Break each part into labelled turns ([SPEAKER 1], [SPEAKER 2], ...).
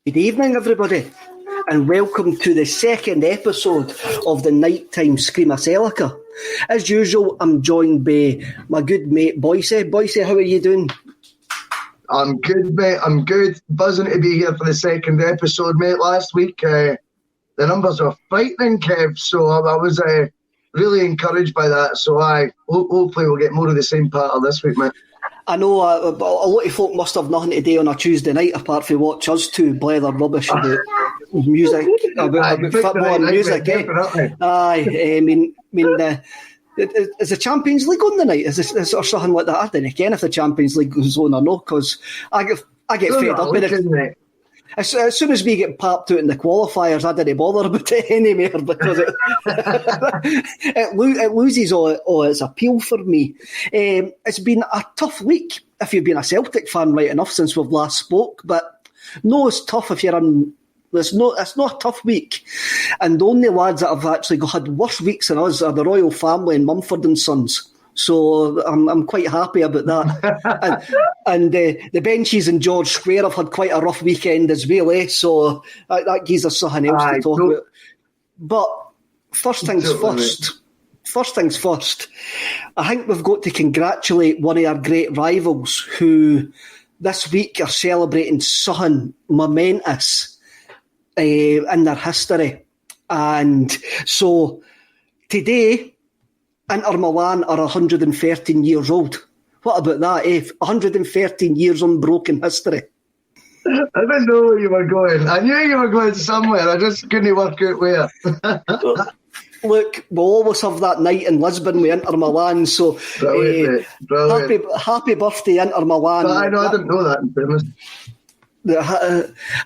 [SPEAKER 1] Good evening, everybody, and welcome to the second episode of the nighttime Screamacelica. As usual, I'm joined by my good mate Boyce. Boyce, how are you doing?
[SPEAKER 2] I'm good, mate. I'm good. Buzzing to be here for the second episode, mate. Last week, the numbers were frightening, Kev, so I was really encouraged by that. So hopefully we'll get more of the same pattern this week, mate.
[SPEAKER 1] I know a lot of folk must have nothing to do on a Tuesday night apart from watch us two blather rubbish about music, about football and music. Aye, I mean, is the Champions League on the night? Is this or something like that? I don't know if the Champions League goes on or not, because I get fed up with it. As soon as we get popped out in the qualifiers, I didn't bother about it anymore because it loses all its appeal for me. It's been a tough week if you've been a Celtic fan right enough since we've last spoke, but no, it's tough if you're on. It's not a tough week. And the only lads that have actually had worse weeks than us are the royal family and Mumford and Sons. So I'm quite happy about that. and the benches in George Square have had quite a rough weekend as well, so that gives us something else to talk about. But first things first, I think we've got to congratulate one of our great rivals who this week are celebrating something momentous in their history. And so today, Inter Milan are 113 years old. What about that, 113 years unbroken history.
[SPEAKER 2] I didn't know where you were going. I knew you were going somewhere. I just couldn't work out where.
[SPEAKER 1] Look, we'll always have that night in Lisbon with Inter Milan. So
[SPEAKER 2] Brilliant.
[SPEAKER 1] Happy birthday, Inter Milan.
[SPEAKER 2] I didn't know that, in fairness.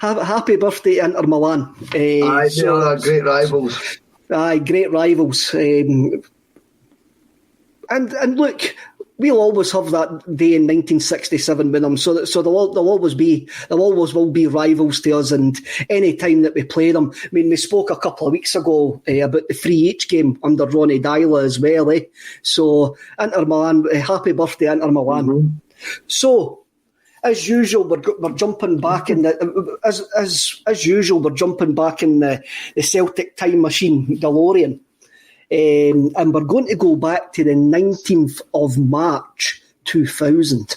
[SPEAKER 1] Happy birthday, Inter Milan.
[SPEAKER 2] Great rivals.
[SPEAKER 1] Aye, great rivals. And look, we'll always have that day in 1967 with them, so they'll always will be rivals to us. And any time that we play them, I mean, we spoke a couple of weeks ago about the 3H game under Ronnie Dyla as well. So Inter Milan, happy birthday, Inter Milan. Mm-hmm. So as usual, we're jumping back in the as usual we're jumping back in the Celtic time machine DeLorean. And we're going to go back to the 19th of March 2000.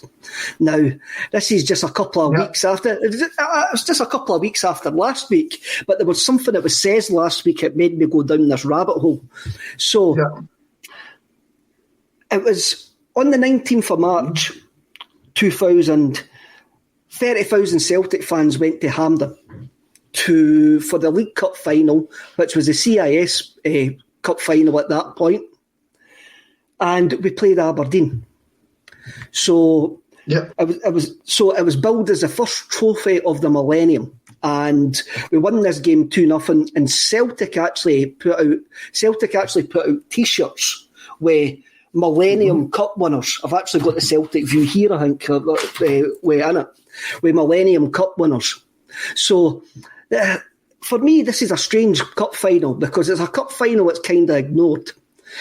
[SPEAKER 1] Now, this is just a couple of weeks after. It's just a couple of weeks after last week, but there was something that was said last week that made me go down this rabbit hole. So, It was on the 19th of March 2000, 30,000 Celtic fans went to Hampden for the League Cup final, which was the CIS Cup final at that point, and we played Aberdeen. So it was billed as the first trophy of the millennium, and we won this game 2-0. And Celtic actually put out T-shirts with Millennium Cup winners. I've actually got the Celtic view here, I think, with Millennium Cup winners. So. For me, this is a strange cup final because it's a cup final that's kind of ignored.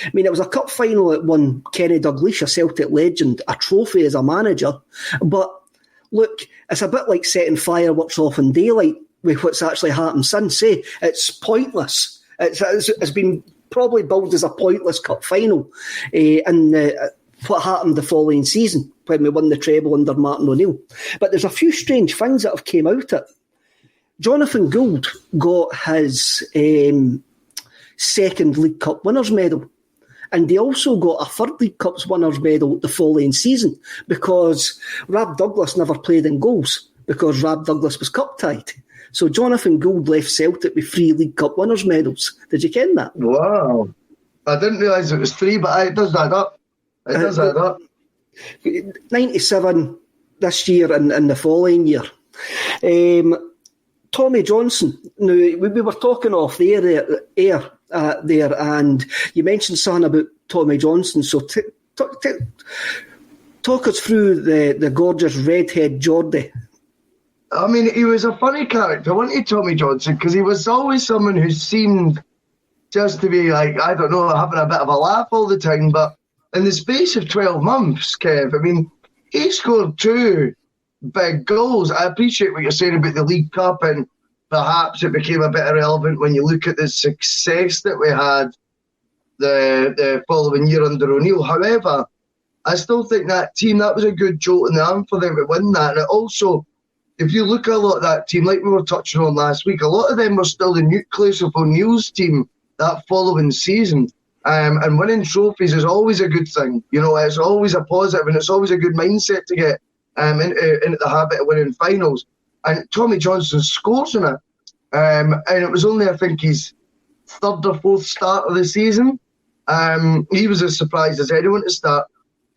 [SPEAKER 1] I mean, it was a cup final that won Kenny Dalglish, a Celtic legend, a trophy as a manager. But look, it's a bit like setting fireworks off in daylight with what's actually happened since. It's pointless. It's been probably billed as a pointless cup final. And what happened the following season when we won the treble under Martin O'Neill. But there's a few strange things that have came out of it. Jonathan Gould got his second League Cup winners' medal, and he also got a third League Cups winners' medal the following season because Rab Douglas never played in goals because Rab Douglas was cup-tied. So Jonathan Gould left Celtic with 3 League Cup winners' medals. Did you ken that?
[SPEAKER 2] Wow. I didn't realise it was 3, but it does add up. It does add up.
[SPEAKER 1] 97 this year and the following year. Tommy Johnson. Now, we were talking off the air there, and you mentioned something about Tommy Johnson. So talk us through the gorgeous redhead Geordie.
[SPEAKER 2] I mean, he was a funny character, wasn't he, Tommy Johnson? Because he was always someone who seemed just to be like, I don't know, having a bit of a laugh all the time. But in the space of 12 months, Kev, I mean, he scored 2 big goals. I appreciate what you're saying about the League Cup, and perhaps it became a bit irrelevant when you look at the success that we had the following year under O'Neill. However, I still think that team, that was a good jolt in the arm for them to win that. And it also, if you look at a lot of that team, like we were touching on last week, a lot of them were still the nucleus of O'Neill's team that following season. And winning trophies is always a good thing. You know, it's always a positive, and it's always a good mindset to get into the habit of winning finals. And Tommy Johnson scores in it. And it was only, I think, his 3rd or 4th start of the season. He was as surprised as anyone to start.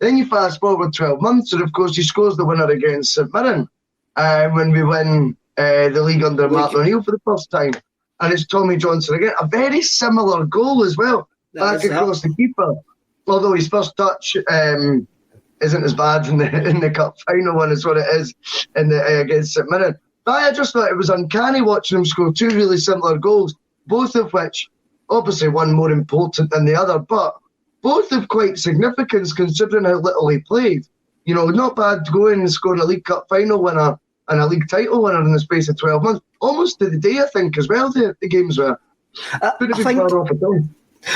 [SPEAKER 2] Then you fast forward 12 months, and of course he scores the winner against St Mirren when we win the league under Martin O'Neill for the first time. And it's Tommy Johnson again. A very similar goal as well, back across the keeper. Although his first touch isn't as bad in the cup final one as what it is in the against St Mirren. But I just thought it was uncanny watching him score 2 really similar goals, both of which, obviously one more important than the other, but both of quite significance considering how little he played. You know, not bad going and scoring a League Cup final winner and a league title winner in the space of 12 months. Almost to the day, I think, as well, the games were. Couldn't be far off at all.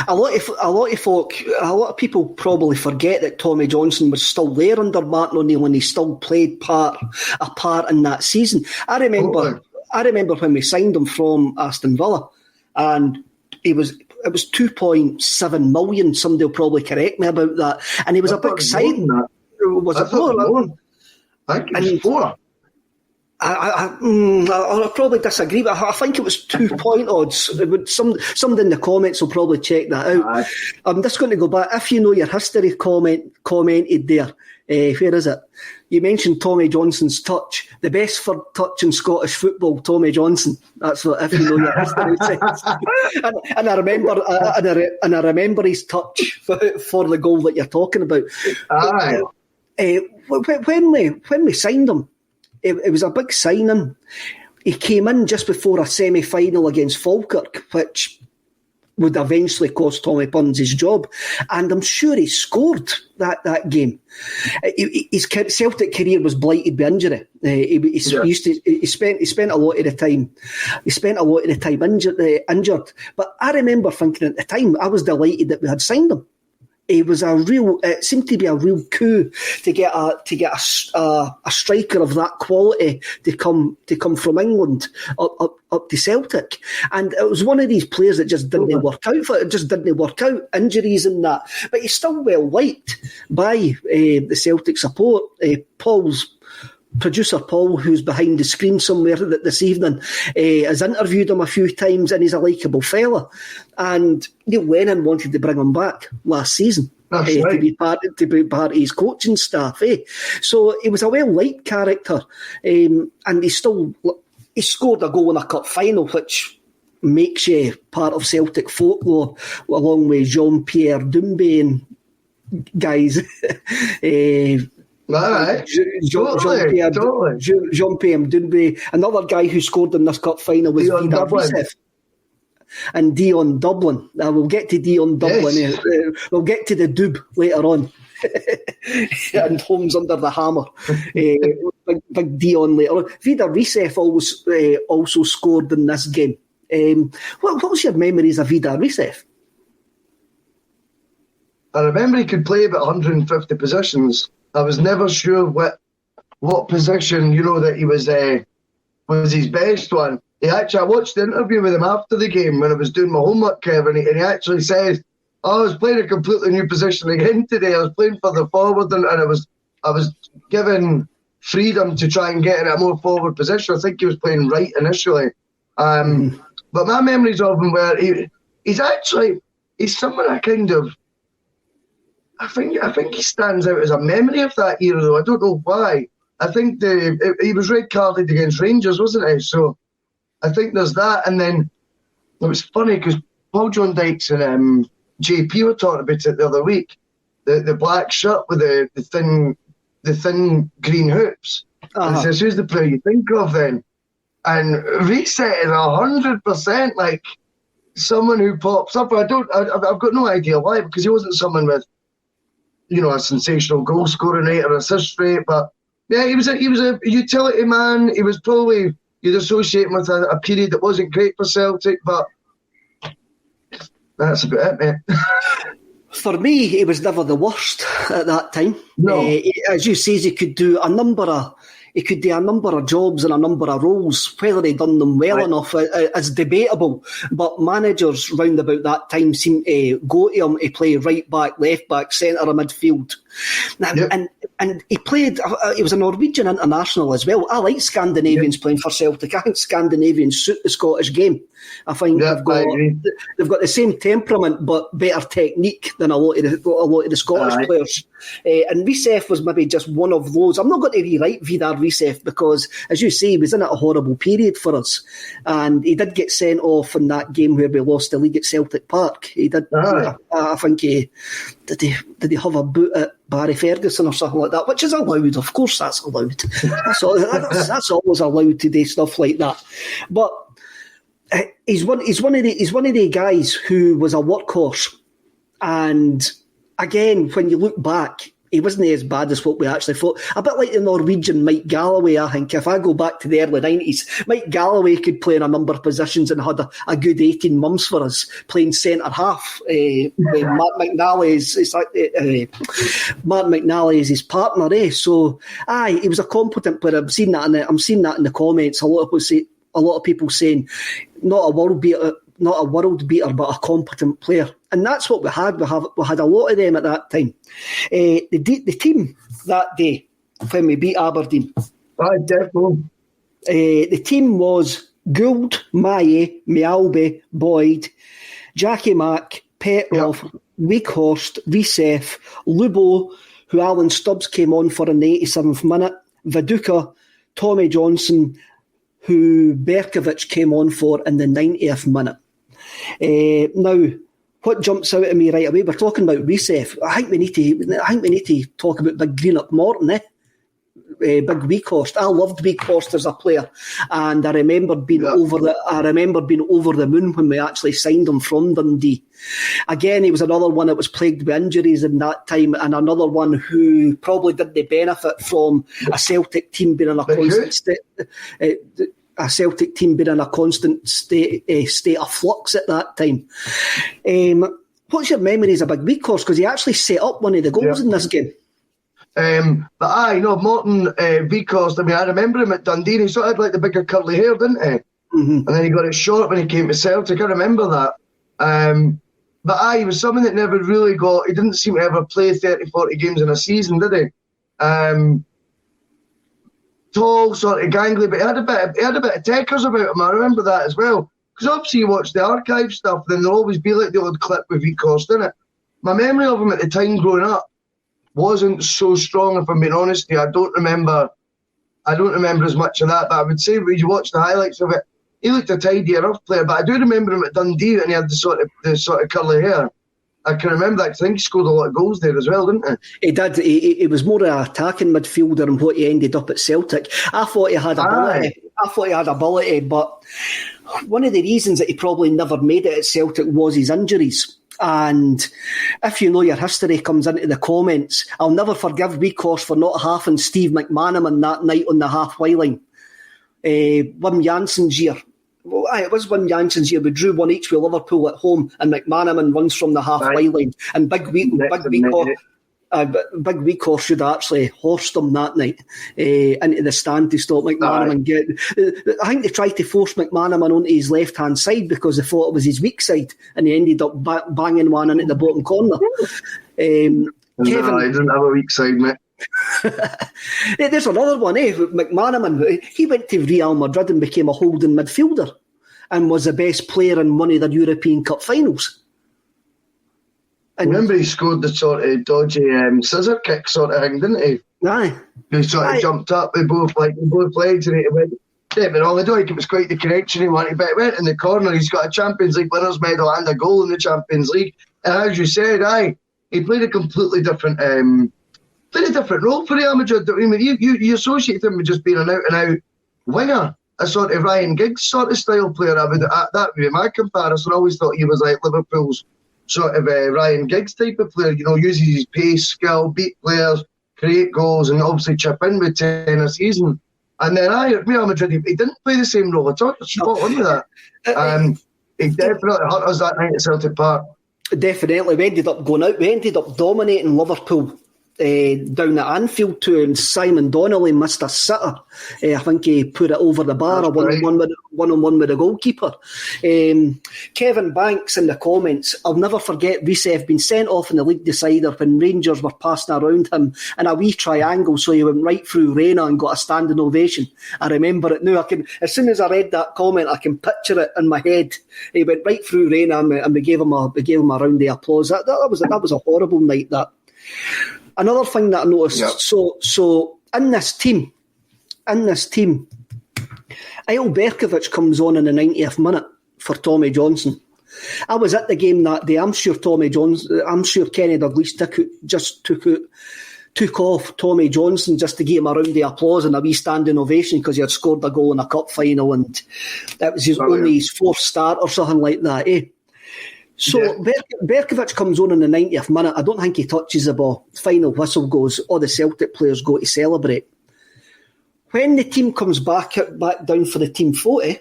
[SPEAKER 1] A lot of people probably forget that Tommy Johnson was still there under Martin O'Neill, and he still played a part in that season. I remember when we signed him from Aston Villa, and it was 2.7 million. Somebody will probably correct me about that. And he was a big signing. Was it more?
[SPEAKER 2] I think it was 4.
[SPEAKER 1] I'll probably disagree, but I think it was 2 point odds. Somebody in the comments will probably check that out. I'm just going to go back. If you know your history, commented there. Where is it? You mentioned Tommy Johnson's touch. The best third touch in Scottish football, Tommy Johnson. That's what, if you know your history says. and I remember his touch for the goal that you're talking about. When we signed him, it was a big signing. He came in just before a semi-final against Falkirk, which would eventually cost Tommy Puns his job. And I'm sure he scored that game. His Celtic career was blighted by injury. He spent a lot of the time. He spent a lot of the time injured. But I remember thinking at the time, I was delighted that we had signed him. It seemed to be a real coup to get a striker of that quality to come from England up to Celtic, and it was one of these players that just didn't work out for it. Just didn't work out, injuries and that. But he's still well liked by the Celtic support. Producer Paul, who's behind the screen somewhere this evening, has interviewed him a few times, and he's a likeable fella. And Neil Lennon wanted to bring him back last season to be part of his coaching staff. So he was a well-liked character, and he scored a goal in a cup final, which makes you part of Celtic folklore, along with Jean-Pierre Doumbé and guys. Jean-Pierre Doumbé. Another guy who scored in this cup final was Vidar Risev and Dion Dublin. We'll get to Dion Dublin. Yes. We'll get to the Doob later on. And Holmes under the hammer. Big Dion later on. Vidar Risev also scored in this game. What was your memories of Vidar Risev?
[SPEAKER 2] I remember he could play about 150 positions. I was never sure what position, that he was his best one. I watched the interview with him after the game when I was doing my homework, Kevin, and he actually said, I was playing a completely new position again today. I was playing for the forward, and I was given freedom to try and get in a more forward position. I think he was playing right initially. But my memories of him were he's someone I kind of I think he stands out as a memory of that era though. I don't know why. I think he was red carded against Rangers, wasn't he? So I think there's that. And then it was funny because Paul John Dykes and JP were talking about it the other week. The black shirt with the thin green hoops. And says, who's the player you think of then? And Reset is 100% like someone who pops up. I've got no idea why, because he wasn't someone with, a sensational goal scoring rate or assist rate. But yeah, he was a utility man. He was probably, you'd associate him with a period that wasn't great for Celtic, but that's about it, mate.
[SPEAKER 1] For me, he was never the worst at that time.
[SPEAKER 2] No.
[SPEAKER 1] As you say, he could do a number of jobs and a number of roles. Whether he done them well enough is debatable. But managers round about that time seemed to go to him to play right back, left back, centre of midfield. And he played. He was a Norwegian international as well. I like Scandinavians playing for Celtic. I think Scandinavians suit the Scottish game. I think they've got the same temperament but better technique than a lot of the Scottish players. And Reset was maybe just one of those. I'm not going to rewrite Vidar Reset because, as you say, he was in a horrible period for us, and he did get sent off in that game where we lost the league at Celtic Park. He did. I think did he have a boot at Barry Ferguson or something like that, which is allowed. Of course, that's allowed. That's always allowed to do stuff like that. But he's one of the guys who was a workhorse, and again, when you look back, he wasn't as bad as what we actually thought. A bit like the Norwegian Mike Galloway, I think. If I go back to the early 90s, Mike Galloway could play in a number of positions and had a good 18 months for us, playing centre-half. Mark McNally is his partner. So, he was a competent player. I'm seeing that in the comments. A lot of people saying, not a world beater, but a competent player. And that's what we had. We had a lot of them at that time. The team that day, when we beat Aberdeen.
[SPEAKER 2] Definitely.
[SPEAKER 1] The team was Gould, Maye, Mialbe, Boyd, Jackie Mack, Petrov, Weghorst, Reset, Lubo, who Alan Stubbs came on for in the 87th minute, Viduka, Tommy Johnson, who Berkovic came on for in the 90th minute. Now, what jumps out at me right away? We're talking about Reset. I think we need to talk about Big Greenock Morton, Big Weghorst. I loved Weghorst as a player, and I remember being over the moon when we actually signed him from Dundee. Again, he was another one that was plagued with injuries in that time, and another one who probably didn't benefit from a Celtic team being in a constant state. A Celtic team being in a constant state of flux at that time. What's your memories of Big Weghorst? Because he actually set up one of the goals in this game. Morton Weghorst, I remember him at Dundee. He sort of had like the bigger curly hair, didn't he? Mm-hmm. And then he got it short when he came to Celtic. I remember that. He was someone that never really he didn't seem to ever play 30, 40 games in a season, did he? Tall, sort of gangly, but he had a bit of techers about him. I remember that as well. Because obviously you watch the archive stuff, then there'll always be like the old clip with Weghorst in it. My memory of him at the time growing up wasn't so strong, if I'm being honest. I don't remember as much of that, but I would say when you watch the highlights of it, he looked a tidy enough player. But I do remember him at Dundee and he had the sort of curly hair. I can remember that because I think he scored a lot of goals there as well, didn't he? He did. He was more an attacking midfielder than what he ended up at Celtic. I thought he had ability, but one of the reasons that he probably never made it at Celtic was his injuries. And if you know your history comes into the comments, I'll never forgive Weghorst for not halving Steve McManaman that night on the halfway line. Wim Janssen's year. Well, it was Wim Janssen's year. We drew 1-1 with Liverpool at home, and McManaman runs from the halfway line. And Big Weghorst should have actually horsed him that night into the stand to stop McManaman getting. I think they tried to force McManaman onto his left-hand side because they thought it was his weak side, and he ended up banging one into the bottom corner.
[SPEAKER 2] Kevin, he didn't have a weak side, mate.
[SPEAKER 1] There's another one, McManaman. He went to Real Madrid and became a holding midfielder and was the best player in one of the European Cup finals. And
[SPEAKER 2] remember, he scored the sort of dodgy scissor kick sort of thing, didn't he?
[SPEAKER 1] Aye.
[SPEAKER 2] He sort of jumped up with both legs and he went. Don't get me wrong, I don't think it was quite the connection he wanted, but it went in the corner. He's got a Champions League winners' medal and a goal in the Champions League. And as you said, he played a completely different role for Real Madrid. I mean, you associate him with just being an out-and-out winger, a sort of Ryan Giggs sort of style player. That would be my comparison. I always thought he was like Liverpool's sort of Ryan Giggs type of player, uses his pace, skill, beat players, create goals, and obviously chip in with 10 a season. And then Real Madrid, he didn't play the same role at all. Spot on with that. He definitely hurt us that night at Celtic Park.
[SPEAKER 1] Definitely. We ended up going out. We ended up dominating Liverpool down at Anfield too, and Simon Donnelly missed a sitter. I think he put it over the bar, a one-on-one with the goalkeeper. Kevin Banks in the comments, I'll never forget Risev being sent off in the league decider when Rangers were passing around him in a wee triangle, so he went right through Reina and got a standing ovation. I remember it now. As soon as I read that comment, I can picture it in my head. He went right through Reina and we gave him a round of applause. That was a horrible night, that. Another thing that I noticed, so in this team, Eyal Berkovic comes on in the 90th minute for Tommy Johnson. I was at the game that day. I'm sure Kenny Dalglish took off Tommy Johnson just to give him a round of applause and a wee standing ovation because he had scored a goal in a cup final and that was only his fourth start or something like that, So Berkovic comes on in the 90th minute. I don't think he touches the ball. Final whistle goes. All the Celtic players go to celebrate. When the team comes back down for the team photo,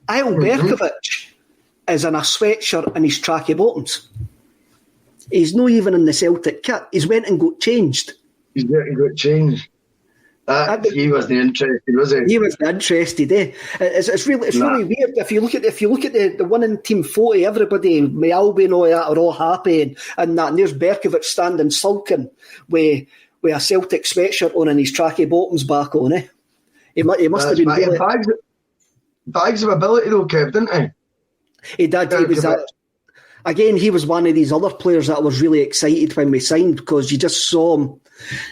[SPEAKER 1] Eyal Berkovic is in a sweatshirt and his tracky bottoms. He's not even in the Celtic kit. He's went and got changed.
[SPEAKER 2] He got changed. He wasn't interested, was he?
[SPEAKER 1] He wasn't interested, It's really weird. If you look at the winning team photo, everybody, Albi and all that are all happy and that. And there's Berkovic standing sulking with a Celtic sweatshirt on and his tracky bottoms back on. He must have been really...
[SPEAKER 2] Bags of ability though, Kev, didn't he?
[SPEAKER 1] He did. He was again, he was one of these other players that I was really excited when we signed because you just saw him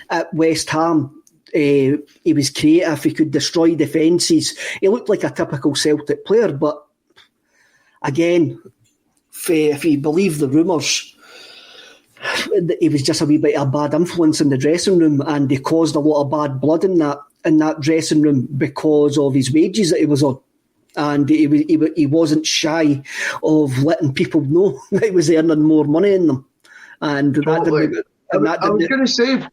[SPEAKER 1] at West Ham. He was creative, he could destroy defences. He looked like a typical Celtic player, but again, if you believe the rumours, he was just a wee bit of a bad influence in the dressing room and he caused a lot of bad blood in that dressing room because of his wages that he was on. And he wasn't shy of letting people know that he was earning more money in them. And
[SPEAKER 2] totally. I was going to say,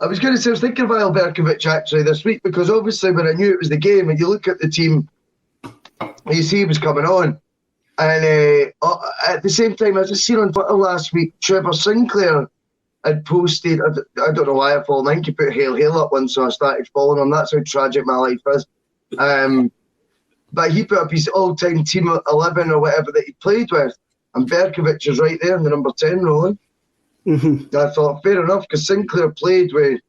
[SPEAKER 2] I was thinking of Eyal Berkovic actually this week because obviously when I knew it was the game and you look at the team, you see he was coming on. And at the same time, I just seen on Twitter last week, Trevor Sinclair had posted, I don't know why I follow him, I think he put Hail up once, so I started following him. That's how tragic my life is. But he put up his all-time team 11 or whatever that he played with, and Berkovic is right there in the number 10 role. Mm-hmm. I thought, fair enough, because Sinclair played with,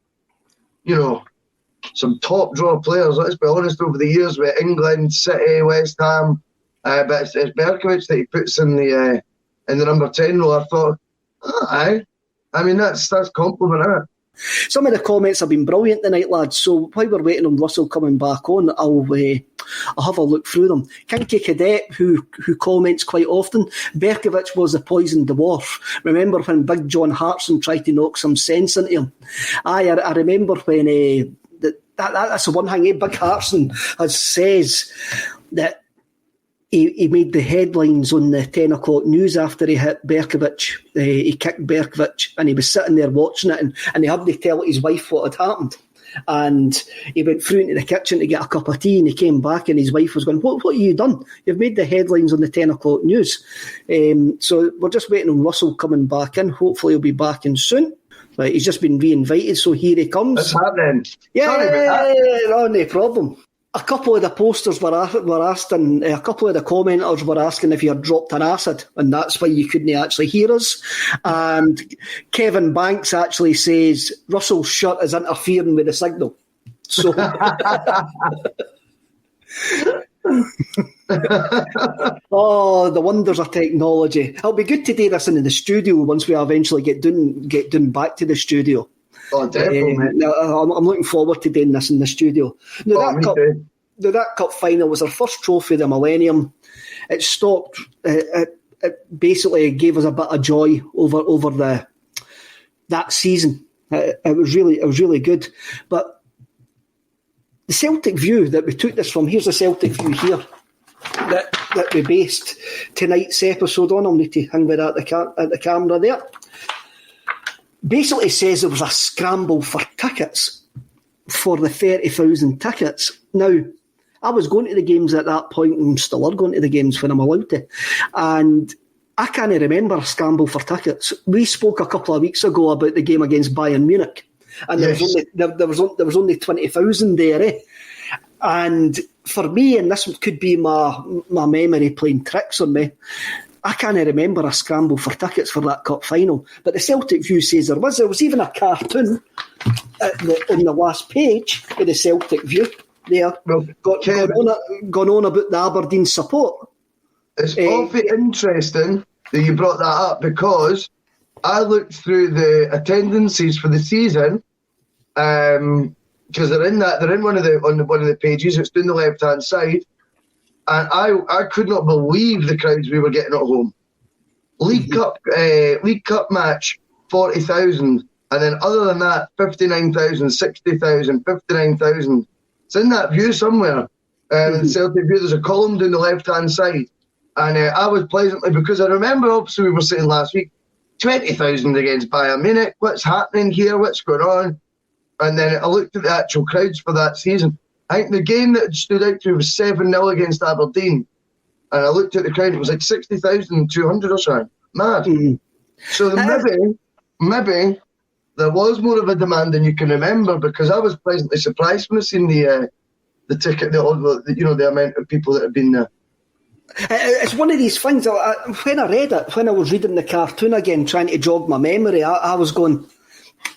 [SPEAKER 2] some top draw players, let's be honest, over the years with England, City, West Ham. But it's Berkovic that he puts in the number 10 role. I thought, aye. I mean, that's compliment, isn't it?
[SPEAKER 1] Some of the comments have been brilliant tonight, lads. So while we're waiting on Russell coming back on, I'll have a look through them. Kinky Cadet, who comments quite often, Berkovic was the poisoned dwarf. Remember when Big John Hartson tried to knock some sense into him? I remember when that's the one thing. Big Hartson says that he made the headlines on the 10 o'clock news after he hit Berkovic. He kicked Berkovic and he was sitting there watching it and he had to tell his wife what had happened. And he went through into the kitchen to get a cup of tea and he came back and his wife was going, what have you done? You've made the headlines on the 10 o'clock news. So we're just waiting on Russell coming back in. Hopefully he'll be back in soon. Right, he's just been re-invited, so here he comes.
[SPEAKER 2] What's happening?
[SPEAKER 1] Yeah, no problem. a couple of the posters were asking, a couple of the commenters were asking if you had dropped an acid, and that's why you couldn't actually hear us. And Kevin Banks actually says Russell's shirt is interfering with the signal. So, oh, the wonders of technology. It'll be good to do this in the studio once we eventually get done back to the studio.
[SPEAKER 2] Oh, definitely.
[SPEAKER 1] I'm looking forward to doing this in the studio. Now, that cup final was our first trophy of the millennium. It stopped. It basically gave us a bit of joy over that season. It was really good. But the Celtic view that we took this from, here's the Celtic view here that we based tonight's episode on. I'll need to hang with that at the camera there. Basically says there was a scramble for tickets, for the 30,000 tickets. Now, I was going to the games at that point, and still are going to the games when I'm allowed to. And I can't remember a scramble for tickets. We spoke a couple of weeks ago about the game against Bayern Munich, and yes, there was only 20,000 there, eh? And for me, and this could be my memory playing tricks on me, I can't remember a scramble for tickets for that cup final. But the Celtic view says there was. There was even a cartoon on the last page of the Celtic view there. Well, gone on about the Aberdeen support.
[SPEAKER 2] It's awfully interesting that you brought that up, because I looked through the attendances for the season, because they're in one of the pages. It's down the left hand side. And I could not believe the crowds we were getting at home. League Cup match, 40,000. And then other than that, 59,000, 60,000, 59,000. It's in that view somewhere. In Celtic view, there's a column down the left-hand side. And I was pleasantly, because I remember, obviously, we were saying last week, 20,000 against Bayern Munich. What's happening here? What's going on? And then I looked at the actual crowds for that season. I think the game that stood out to me was 7-0 against Aberdeen. And I looked at the crowd, it was like 60,200 or something. Mad. So maybe there was more of a demand than you can remember, because I was pleasantly surprised when I seen the ticket, the amount of people that had been there.
[SPEAKER 1] It's one of these things, when I read it, when I was reading the cartoon again, trying to jog my memory, I was going,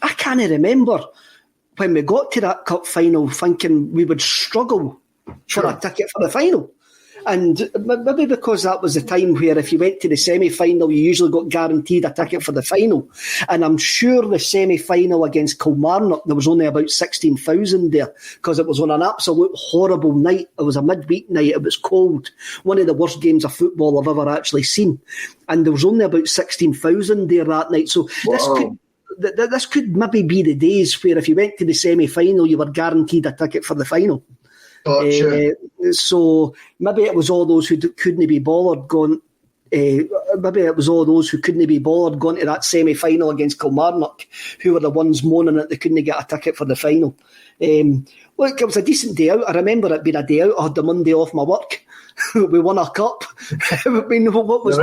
[SPEAKER 1] I can't remember when we got to that cup final thinking we would struggle for a ticket for the final. And maybe because that was the time where if you went to the semi-final, you usually got guaranteed a ticket for the final. And I'm sure the semi-final against Kilmarnock, there was only about 16,000 there, because it was on an absolute horrible night. It was a midweek night. It was cold. One of the worst games of football I've ever actually seen. And there was only about 16,000 there that night. So this could maybe be the days where if you went to the semi-final, you were guaranteed a ticket for the final. So maybe it was all those who couldn't be bothered going. Maybe it was all those who couldn't be bothered going to that semi-final against Kilmarnock, who were the ones moaning that they couldn't get a ticket for the final. Look, it was a decent day out. I remember it being a day out. I had the Monday off my work. We won a cup. I mean, what was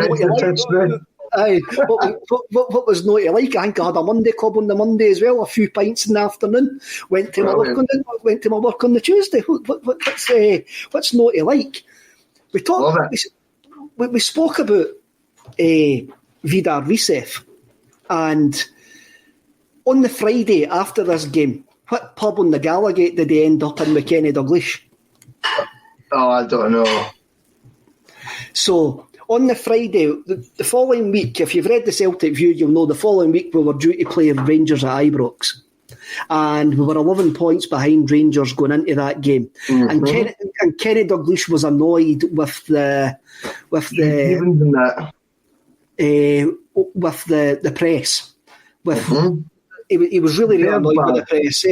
[SPEAKER 1] what was not like? I think I had a Monday club on the Monday as well, a few pints in the afternoon. Went to my work on the Tuesday. What's not like? We spoke about Vidar Risev, and on the Friday after this game, what pub on the Gallagate did he end up in with Kenny Dalglish?
[SPEAKER 2] Oh, I don't know.
[SPEAKER 1] So on the Friday, the following week, if you've read the Celtic View, you'll know the following week we were due to play Rangers at Ibrox. And we were 11 points behind Rangers going into that game. Mm-hmm. And Kenny Dalglish was annoyed with the press. He was really annoyed with the press.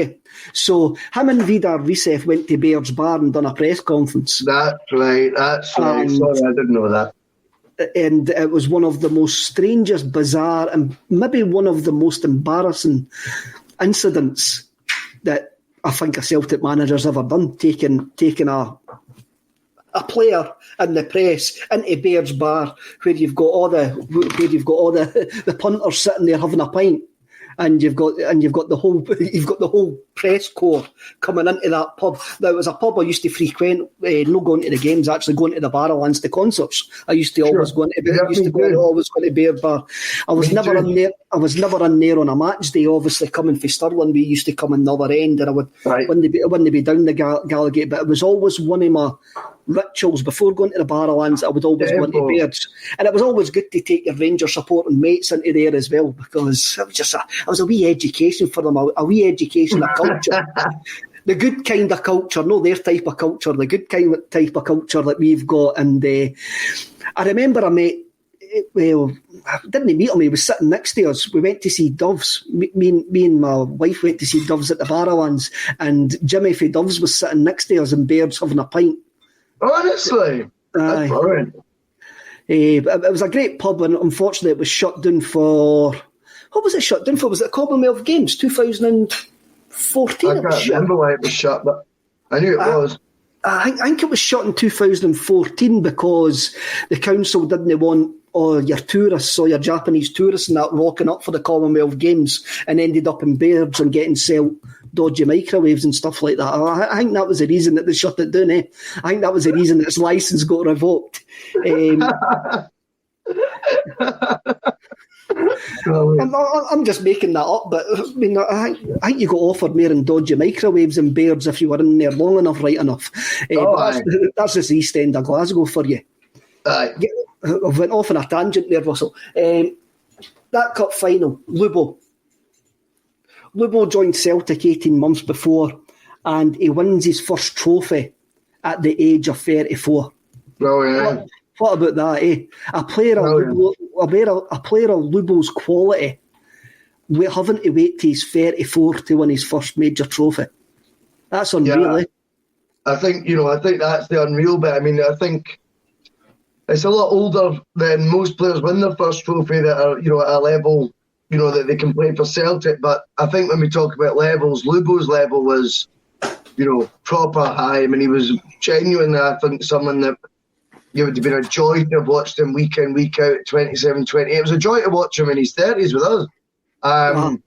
[SPEAKER 1] So him and Vidar Risev went to Baird's Bar and done a press conference. That's right. Sorry, I didn't know that. And it was one of the most strangest, bizarre, and maybe one of the most embarrassing incidents that I think a Celtic manager's ever done, taking a player in the press into Baird's Bar where you've got all the punters sitting there having a pint, and you've got the whole press corps coming into that pub. Now, it was a pub I used to frequent, not going to the games, actually going to the Barrowlands, the concerts. I used to always go into Bear Bar. I was never in there on a match day. Obviously, coming from Stirling, we used to come in the other end, and I wouldn't be down the Gallagate. But it was always one of my rituals before going to the Barrowlands. I would always go into Bears, and it was always good to take your Rangers supporting mates into there as well, because it was a wee education for them, a wee education of culture. The good kind of culture, no their type of culture, the good type of culture that we've got. And I remember I met, well, I didn't meet him, he was sitting next to us. We went to see Doves. Me and my wife went to see Doves at the Barrowlands, and Jimmy for Doves was sitting next to us in Baird's having a pint.
[SPEAKER 2] Honestly? That's brilliant.
[SPEAKER 1] It was a great pub, and unfortunately it was shut down for... What was it shut down for? Was it the Commonwealth Games, 2014?
[SPEAKER 2] I can't remember why it was shut, but I knew it was.
[SPEAKER 1] I think it was shut in 2014 because the council didn't want all your tourists, or your Japanese tourists and that, rocking up for the Commonwealth Games and ended up in Baird's and getting sold dodgy microwaves and stuff like that. I think that was the reason that they shut it down. I think that was the reason that its licence got revoked. I'm just making that up, but I mean, I think you got offered more than dodgy microwaves and Baird's if you were in there long enough, right enough. That's just the East End of Glasgow for you. I went off on a tangent there, Russell. That cup final, Lubo joined Celtic 18 months before, and he wins his first trophy at the age of 34.
[SPEAKER 2] Oh, yeah.
[SPEAKER 1] What about that, eh? A player of Lubo's quality, we're having to wait till he's 34 to win his first major trophy. That's unreal, eh?
[SPEAKER 2] I think that's the unreal bit. I mean, I think it's a lot older than most players win their first trophy that are, at a level, that they can play for Celtic. But I think when we talk about levels, Lubo's level was, proper high. I mean, he was genuinely, I think, someone that it would have been a joy to have watched him week in, week out at 27, 28. It was a joy to watch him in his 30s with us. But,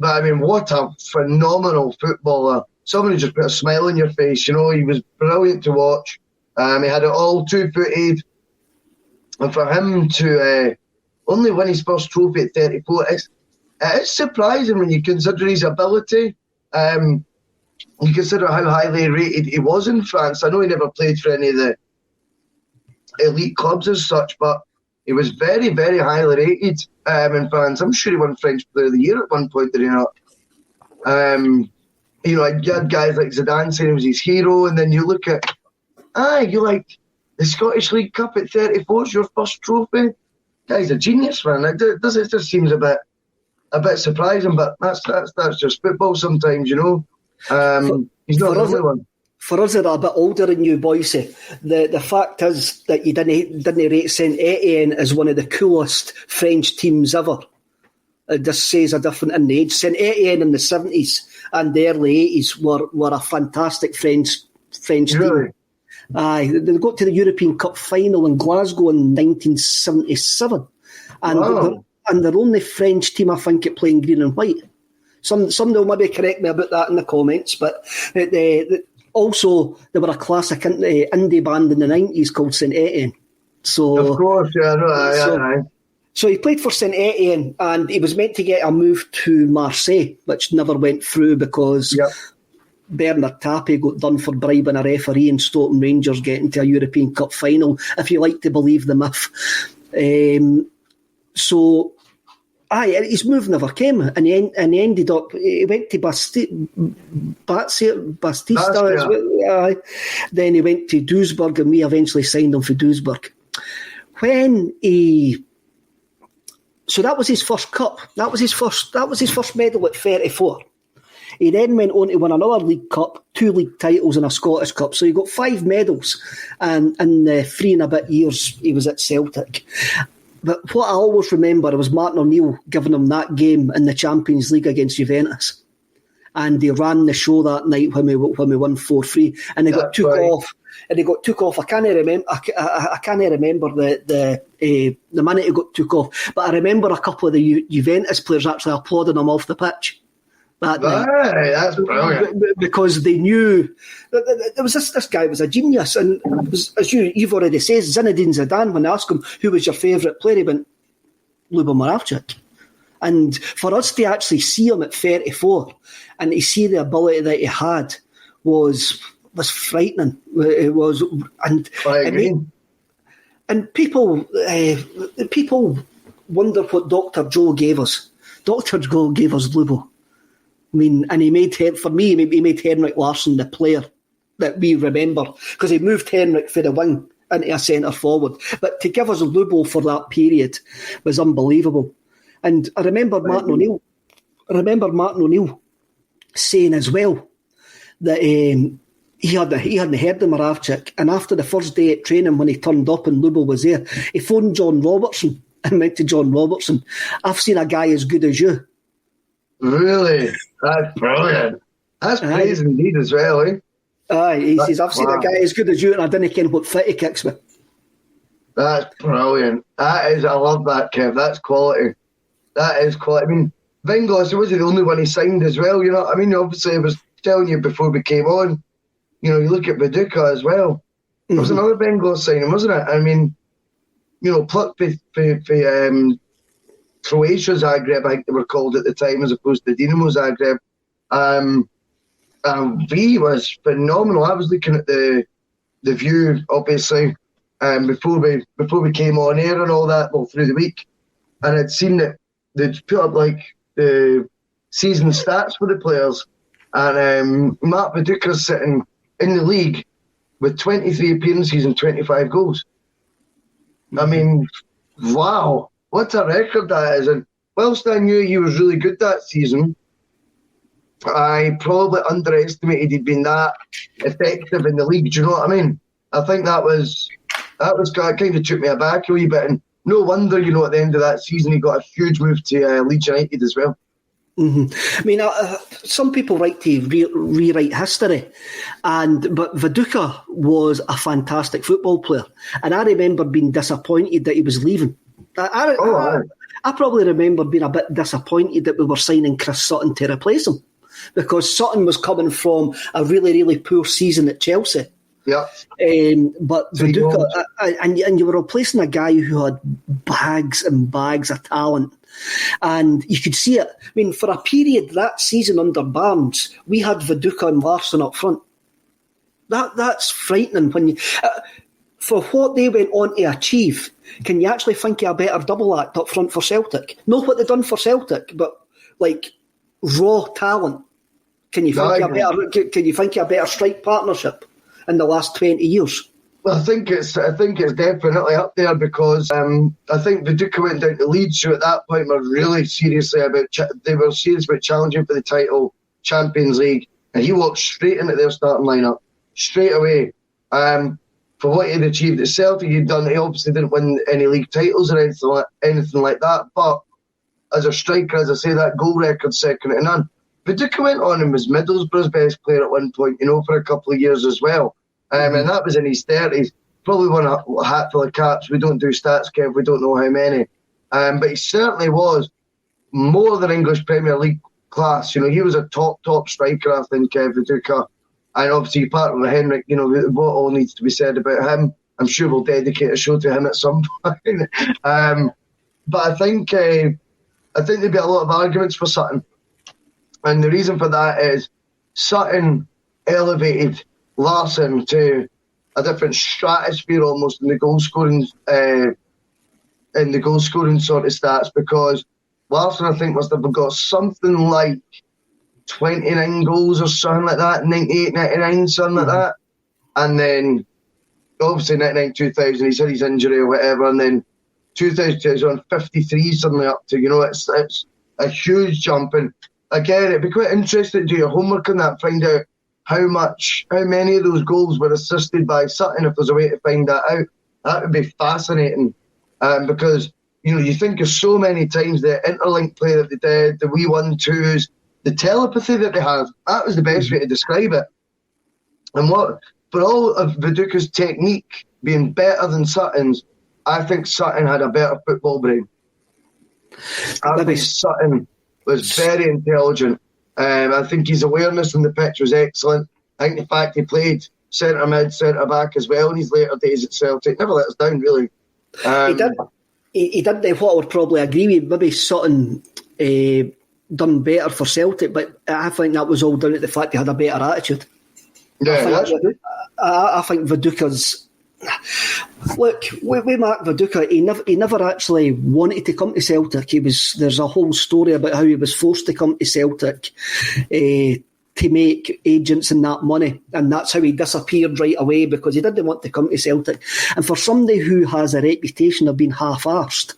[SPEAKER 2] I mean, what a phenomenal footballer. Someone who just put a smile on your face, He was brilliant to watch. He had it all two-footed. And for him to only win his first trophy at 34, it is surprising when you consider his ability. You consider how highly rated he was in France. I know he never played for any of the elite clubs as such, but he was very, very highly rated in France. I'm sure he won French Player of the Year at one point, did he not? You had guys like Zidane saying he was his hero, and then you look at, the Scottish League Cup at 34 is your first trophy. Guy's a genius, man. It just seems a bit surprising, but that's just football sometimes, He's not the only one.
[SPEAKER 1] For us that are a bit older than you, Boyce, the fact is that you didn't rate Saint Etienne as one of the coolest French teams ever. It just says a different in the age. Saint Etienne in the 70s and the early 80s were a fantastic French team. Aye, they got to the European Cup final in Glasgow in 1977, and they're only French team, I think, at playing green and white. Some will maybe correct me about that in the comments, but also they were a classic indie band in the 90s called Saint Etienne. So,
[SPEAKER 2] of course, yeah.
[SPEAKER 1] So he played for Saint Etienne, and he was meant to get a move to Marseille, which never went through because Bernard Tapie got done for bribing a referee and Stoughton Rangers getting to a European Cup final, if you like to believe the myth. His move never came, and he ended up. He went to Bastista as well. Then he went to Duisburg, and we eventually signed him for Duisburg. So that was his first cup. That was his first medal at 34. He then went on to win another League Cup, 2 league titles and a Scottish Cup. So he got 5 medals, and in the 3 and a bit years he was at Celtic. But what I always remember was Martin O'Neill giving him that game in the Champions League against Juventus. and they ran the show that night when we won 4-3, and they got took off. And they got took off. I can't remember. I can't remember the minute he got took off. But I remember a couple of the Juventus players actually applauding him off the pitch that night.
[SPEAKER 2] That's brilliant.
[SPEAKER 1] Because they knew that there was this guy was a genius, and it was, as you've already said, Zinedine Zidane. When they asked him who was your favourite player, he went Lubo Moravcik. And for us to actually see him at 34 and to see the ability that he had was frightening. It was, and people wonder what Dr. Joe gave us. Dr. Joe gave us Lubo. I mean, and he made Henrik Larsson the player that we remember, because he moved Henrik for the wing into a centre forward. But to give us Lubo for that period was unbelievable. And I remember Martin O'Neill saying as well that he hadn't heard of Moravcik, and after the first day at training when he turned up and Lubo was there, he phoned John Robertson and went to John Robertson, "I've seen a guy as good as you."
[SPEAKER 2] Really? That's brilliant. That's praise indeed as well, eh?
[SPEAKER 1] He says, "I've seen a guy as good as you, and I didn't care what fit he kicks with."
[SPEAKER 2] That's brilliant. I love that, Kev. That's quality. That is quality. I mean, Weghorst wasn't the only one he signed as well, you know what I mean? Obviously, I was telling you before we came on, you know, you look at Viduka as well. It was another Weghorst signing, wasn't it? I mean, you know, plucked for Croatia Zagreb, I think they were called at the time, as opposed to Dinamo Zagreb. V was phenomenal. I was looking at the View, obviously, before we came on air and all that, well, through the week, and I'd seen that they'd put up like the season stats for the players, and Mark Viduka's sitting in the league with 23 appearances and 25 goals. I mean, wow, what a record that is. And whilst I knew he was really good that season, I probably underestimated he'd been that effective in the league. Do you know what I mean? I think that kind of took me aback a wee bit. And no wonder, you know, at the end of that season, he got a huge move to Leeds United as well.
[SPEAKER 1] I mean, some people like to rewrite history, but Viduka was a fantastic football player, and I remember being disappointed that he was leaving. I probably remember being a bit disappointed that we were signing Chris Sutton to replace him, because Sutton was coming from a really, really poor season at Chelsea.
[SPEAKER 2] Yeah.
[SPEAKER 1] But Viduka, and you were replacing a guy who had bags and bags of talent. And you could see it. I mean, for a period that season under Barnes, we had Viduka and Larsson up front. That's frightening. When you, for what they went on to achieve, can you actually think of a better double act up front for Celtic? Not what they've done for Celtic, but like raw talent. Can you think of a better strike partnership in the last 20 years?
[SPEAKER 2] Well, I think it's definitely up there, because I think Viduka went down to Leeds, who at that point were really serious about challenging for the title, Champions League, and he walked straight into their starting lineup straight away. For what he'd achieved at Celtic, he obviously didn't win any league titles or anything like that. But as a striker, as I say, that goal record second to none. Viduka went on and was Middlesbrough's best player at one point, you know, for a couple of years as well. And that was in his 30s. Probably won a hatful of caps. We don't do stats, Kev. We don't know how many. But he certainly was more than English Premier League class. You know, he was a top striker, I think, Viduka. And obviously, part of Henrik, you know, what all needs to be said about him. I'm sure we'll dedicate a show to him at some point. But I think there'd be a lot of arguments for Sutton. And the reason for that is Sutton elevated Larsson to a different stratosphere almost in the goal scoring sort of stats, because Larsson, I think, must have got something like 29 goals or something like that, 98, 99, something like that. And then obviously 99, 2000, he's had his injury or whatever, and then 2000 he's on 53 suddenly up to, you know, it's a huge jump. And again, it'd be quite interesting to do your homework on that, find out how many of those goals were assisted by Sutton, if there's a way to find that out. That would be fascinating, because, you know, you think of so many times the interlink play that they did, the wee 1-2s, the telepathy that they have, that was the best way to describe it. And what, for all of Viduka's technique being better than Sutton's, I think Sutton had a better football brain. I think Sutton was very intelligent. I think his awareness on the pitch was excellent. I think the fact he played centre mid, centre back as well in his later days at Celtic never let us down, really.
[SPEAKER 1] He did what I would probably agree with. Maybe Sutton done better for Celtic, but I think that was all down to the fact he had a better attitude.
[SPEAKER 2] Yeah,
[SPEAKER 1] I think Viduka's... Look, with Mark Viduka, he never actually wanted to come to Celtic. There's a whole story about how he was forced to come to Celtic to make agents and that money, and that's how he disappeared right away, because he didn't want to come to Celtic. And for somebody who has a reputation of being half-arsed,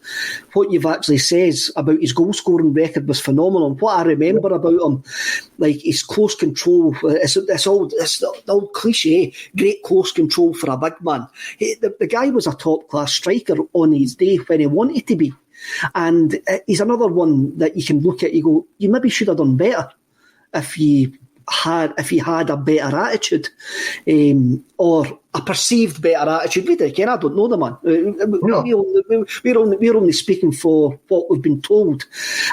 [SPEAKER 1] what you've actually says about his goal-scoring record was phenomenal. What I remember about him, like his close control, it's all cliche, great close control for a big man. The guy was a top-class striker on his day when he wanted to be. And he's another one that you can look at, you go, you maybe should have done better if he had a better attitude, or a perceived better attitude. Again, I don't know the man. We're only speaking for what we've been told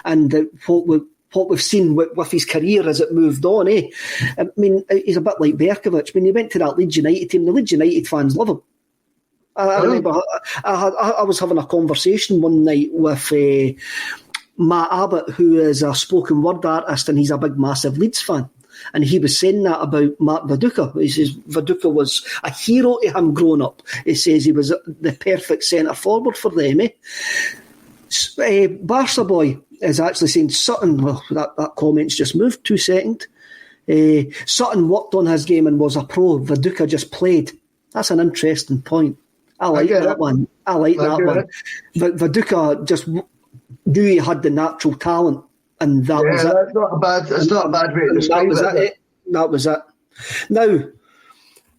[SPEAKER 1] and what we've seen with his career as it moved on. I mean, he's a bit like Berkovic. When he went to that Leeds United team, the Leeds United fans love him. I remember I was having a conversation one night with Matt Abbott, who is a spoken word artist, and he's a big, massive Leeds fan. And he was saying that about Mark Viduka. He says Viduka was a hero to him growing up. He says he was the perfect centre forward for them. Barca Boy is actually saying Sutton, well, that comment's just moved 2 seconds. Sutton worked on his game and was a pro. Viduka just played. That's an interesting point. I like that one. But Viduka just knew he had the natural talent. And that was it.
[SPEAKER 2] It's not a bad way to describe it.
[SPEAKER 1] That was it. Now,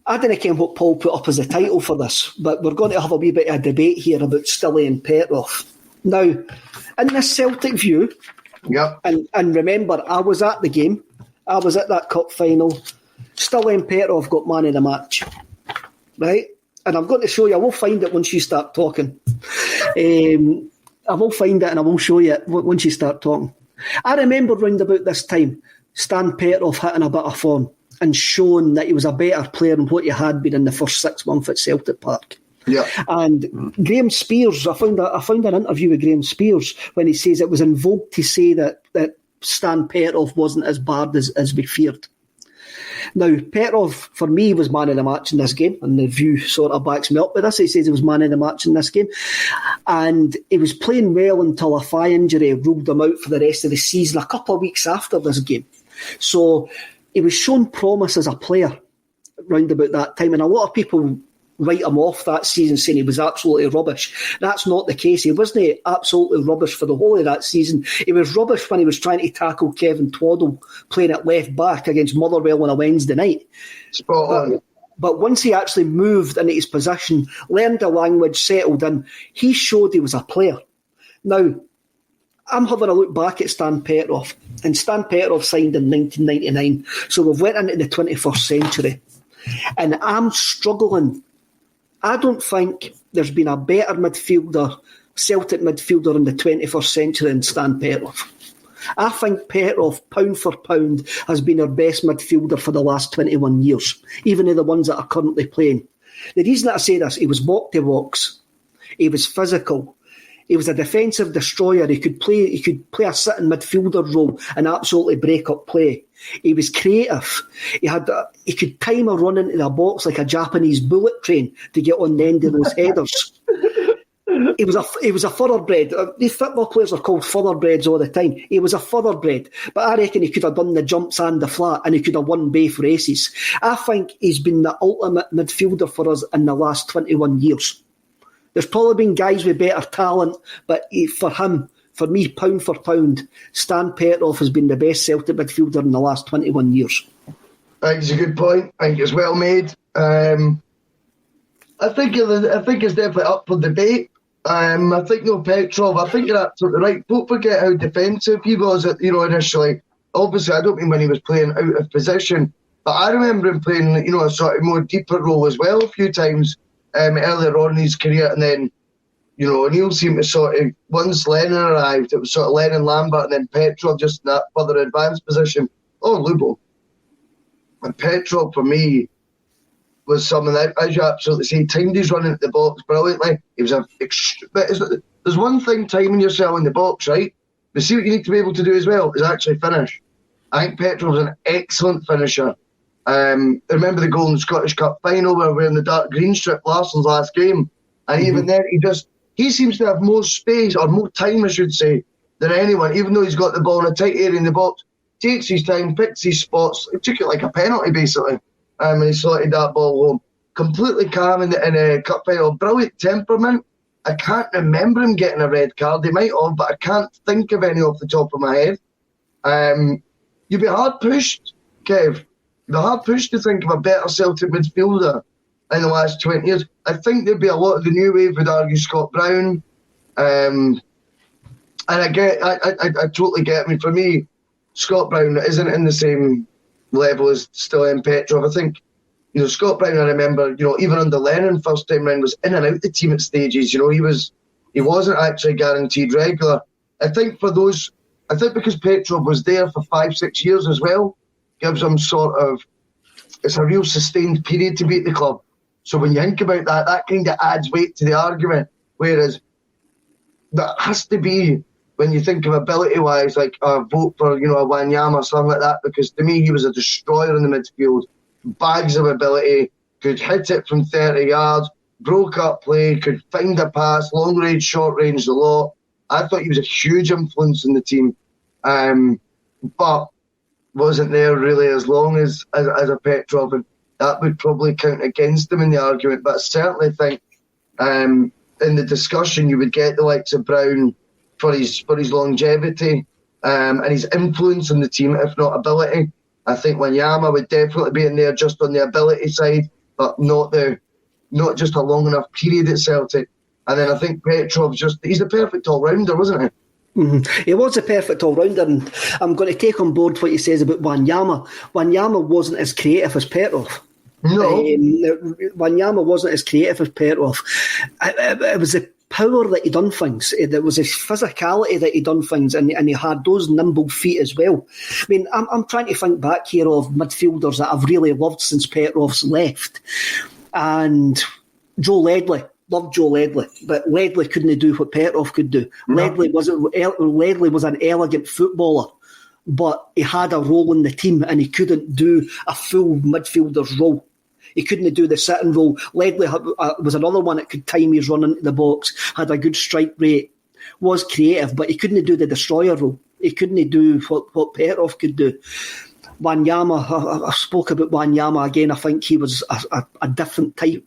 [SPEAKER 1] I didn't care what Paul put up as a title for this, but we're going to have a wee bit of a debate here about Stiliyan and Petrov. Now, in this Celtic view, and remember, I was at the game, I was at that cup final, Stiliyan and Petrov got man of the match. Right? And I'm going to show you, I will find it once you start talking. I will find it and I will show you it once you start talking. I remember round about this time, Stan Petrov hitting a bit of form and showing that he was a better player than what he had been in the first 6 months at Celtic Park.
[SPEAKER 2] Yeah.
[SPEAKER 1] And Graham Spears, I found an interview with Graham Spears when he says it was in vogue to say that Stan Petrov wasn't as bad as we feared. Now, Petrov, for me, was man of the match in this game, and the View sort of backs me up with this. He says he was man of the match in this game. And he was playing well until a thigh injury ruled him out for the rest of the season, a couple of weeks after this game. So he was shown promise as a player round about that time, and a lot of people write him off that season saying he was absolutely rubbish. That's not the case. He wasn't absolutely rubbish for the whole of that season. He was rubbish when he was trying to tackle Kevin Twaddle playing at left back against Motherwell on a Wednesday night.
[SPEAKER 2] Spot on.
[SPEAKER 1] But once he actually moved into his position, learned the language, settled in, he showed he was a player. Now, I'm having a look back at Stan Petrov, and Stan Petrov signed in 1999, so we've went into the 21st century. And I'm struggling. I don't think there's been a better Celtic midfielder in the 21st century than Stan Petrov. I think Petrov, pound for pound, has been our best midfielder for the last 21 years, even of the ones that are currently playing. The reason that I say this, he was walk to walks, he was physical, he was a defensive destroyer, he could play a sitting midfielder role and absolutely break up play. He was creative. He could time a run into the box like a Japanese bullet train to get on the end of those headers. He was a thoroughbred. These football players are called thoroughbreds all the time. He was a thoroughbred, but I reckon he could have done the jumps and the flat, and he could have won both races. I think he's been the ultimate midfielder for us in the last 21 years. There's probably been guys with better talent, but for me, pound for pound, Stan Petrov has been the best Celtic midfielder in the last 21 years.
[SPEAKER 2] I think it's a good point. I think it's well made. I think it's definitely up for debate. I think Petrov, I think you're absolutely right. Don't forget how defensive he was initially. obviously I don't mean when he was playing out of position, but I remember him playing, a sort of more deeper role as well a few times earlier on in his career. And then, O'Neill seemed to sort of, once Lennon arrived, it was sort of Lennon, Lambert, and then Petrov just in that further advanced position. Oh, Lubo. And Petrov, for me, was someone that, as you absolutely say, timed his run into the box brilliantly. He was there's one thing timing yourself in the box, right? But see what you need to be able to do as well is actually finish. I think Petrov was an excellent finisher. Remember the goal in the Scottish Cup final where we're in the dark green strip, Larson's last game, and even then he seems to have more space, or more time I should say, than anyone, even though he's got the ball in a tight area in the box, takes his time, picks his spots. He took it like a penalty basically, and he slotted that ball home. Completely calm in a cup final, brilliant temperament. I can't remember him getting a red card. He might have, but I can't think of any off the top of my head. You'd be hard pushed, Kev. You'd be hard pushed to think of a better Celtic midfielder in the last 20 years. I think there'd be a lot of the new wave would argue Scott Brown. And I totally get. I mean, for me, Scott Brown isn't in the same level as Stiliyan Petrov. I think, Scott Brown, I remember, even under Lennon first time round, was in and out the team at stages. He wasn't actually guaranteed regular. I think because Petrov was there for 5-6 years as well, gives him it's a real sustained period to be at the club. So when you think about that kind of adds weight to the argument. Whereas that has to be, when you think of ability-wise, like a vote for, a Wanyama or something like that, because to me he was a destroyer in the midfield. Bags of ability, could hit it from 30 yards, broke up play, could find a pass, long range, short range, the lot. I thought he was a huge influence in the team, but wasn't there really as long as a Petrov, and that would probably count against him in the argument. But I certainly think in the discussion you would get the likes of Brown for his longevity and his influence in the team, if not ability. I think Wanyama would definitely be in there just on the ability side, but not just a long enough period at Celtic. And then I think Petrov's he's a perfect all-rounder, wasn't he?
[SPEAKER 1] Mm-hmm. He was a perfect all-rounder, and I'm going to take on board what he says about Wanyama. Wanyama wasn't as creative as Petrov.
[SPEAKER 2] No.
[SPEAKER 1] Wanyama wasn't as creative as Petrov. It was the power that he done things. There was his physicality that he done things, and he had those nimble feet as well. I mean, I'm trying to think back here of midfielders that I've really loved since Petrov's left. And Joe Ledley. Loved Joe Ledley, but Ledley couldn't do what Petrov could do. No. Ledley was an elegant footballer, but he had a role in the team and he couldn't do a full midfielder's role. He couldn't do the sitting role. Ledley was another one that could time his run into the box, had a good strike rate, was creative, but he couldn't do the destroyer role. He couldn't do what Petrov could do. Wanyama, I spoke about Wanyama again. I think he was a different type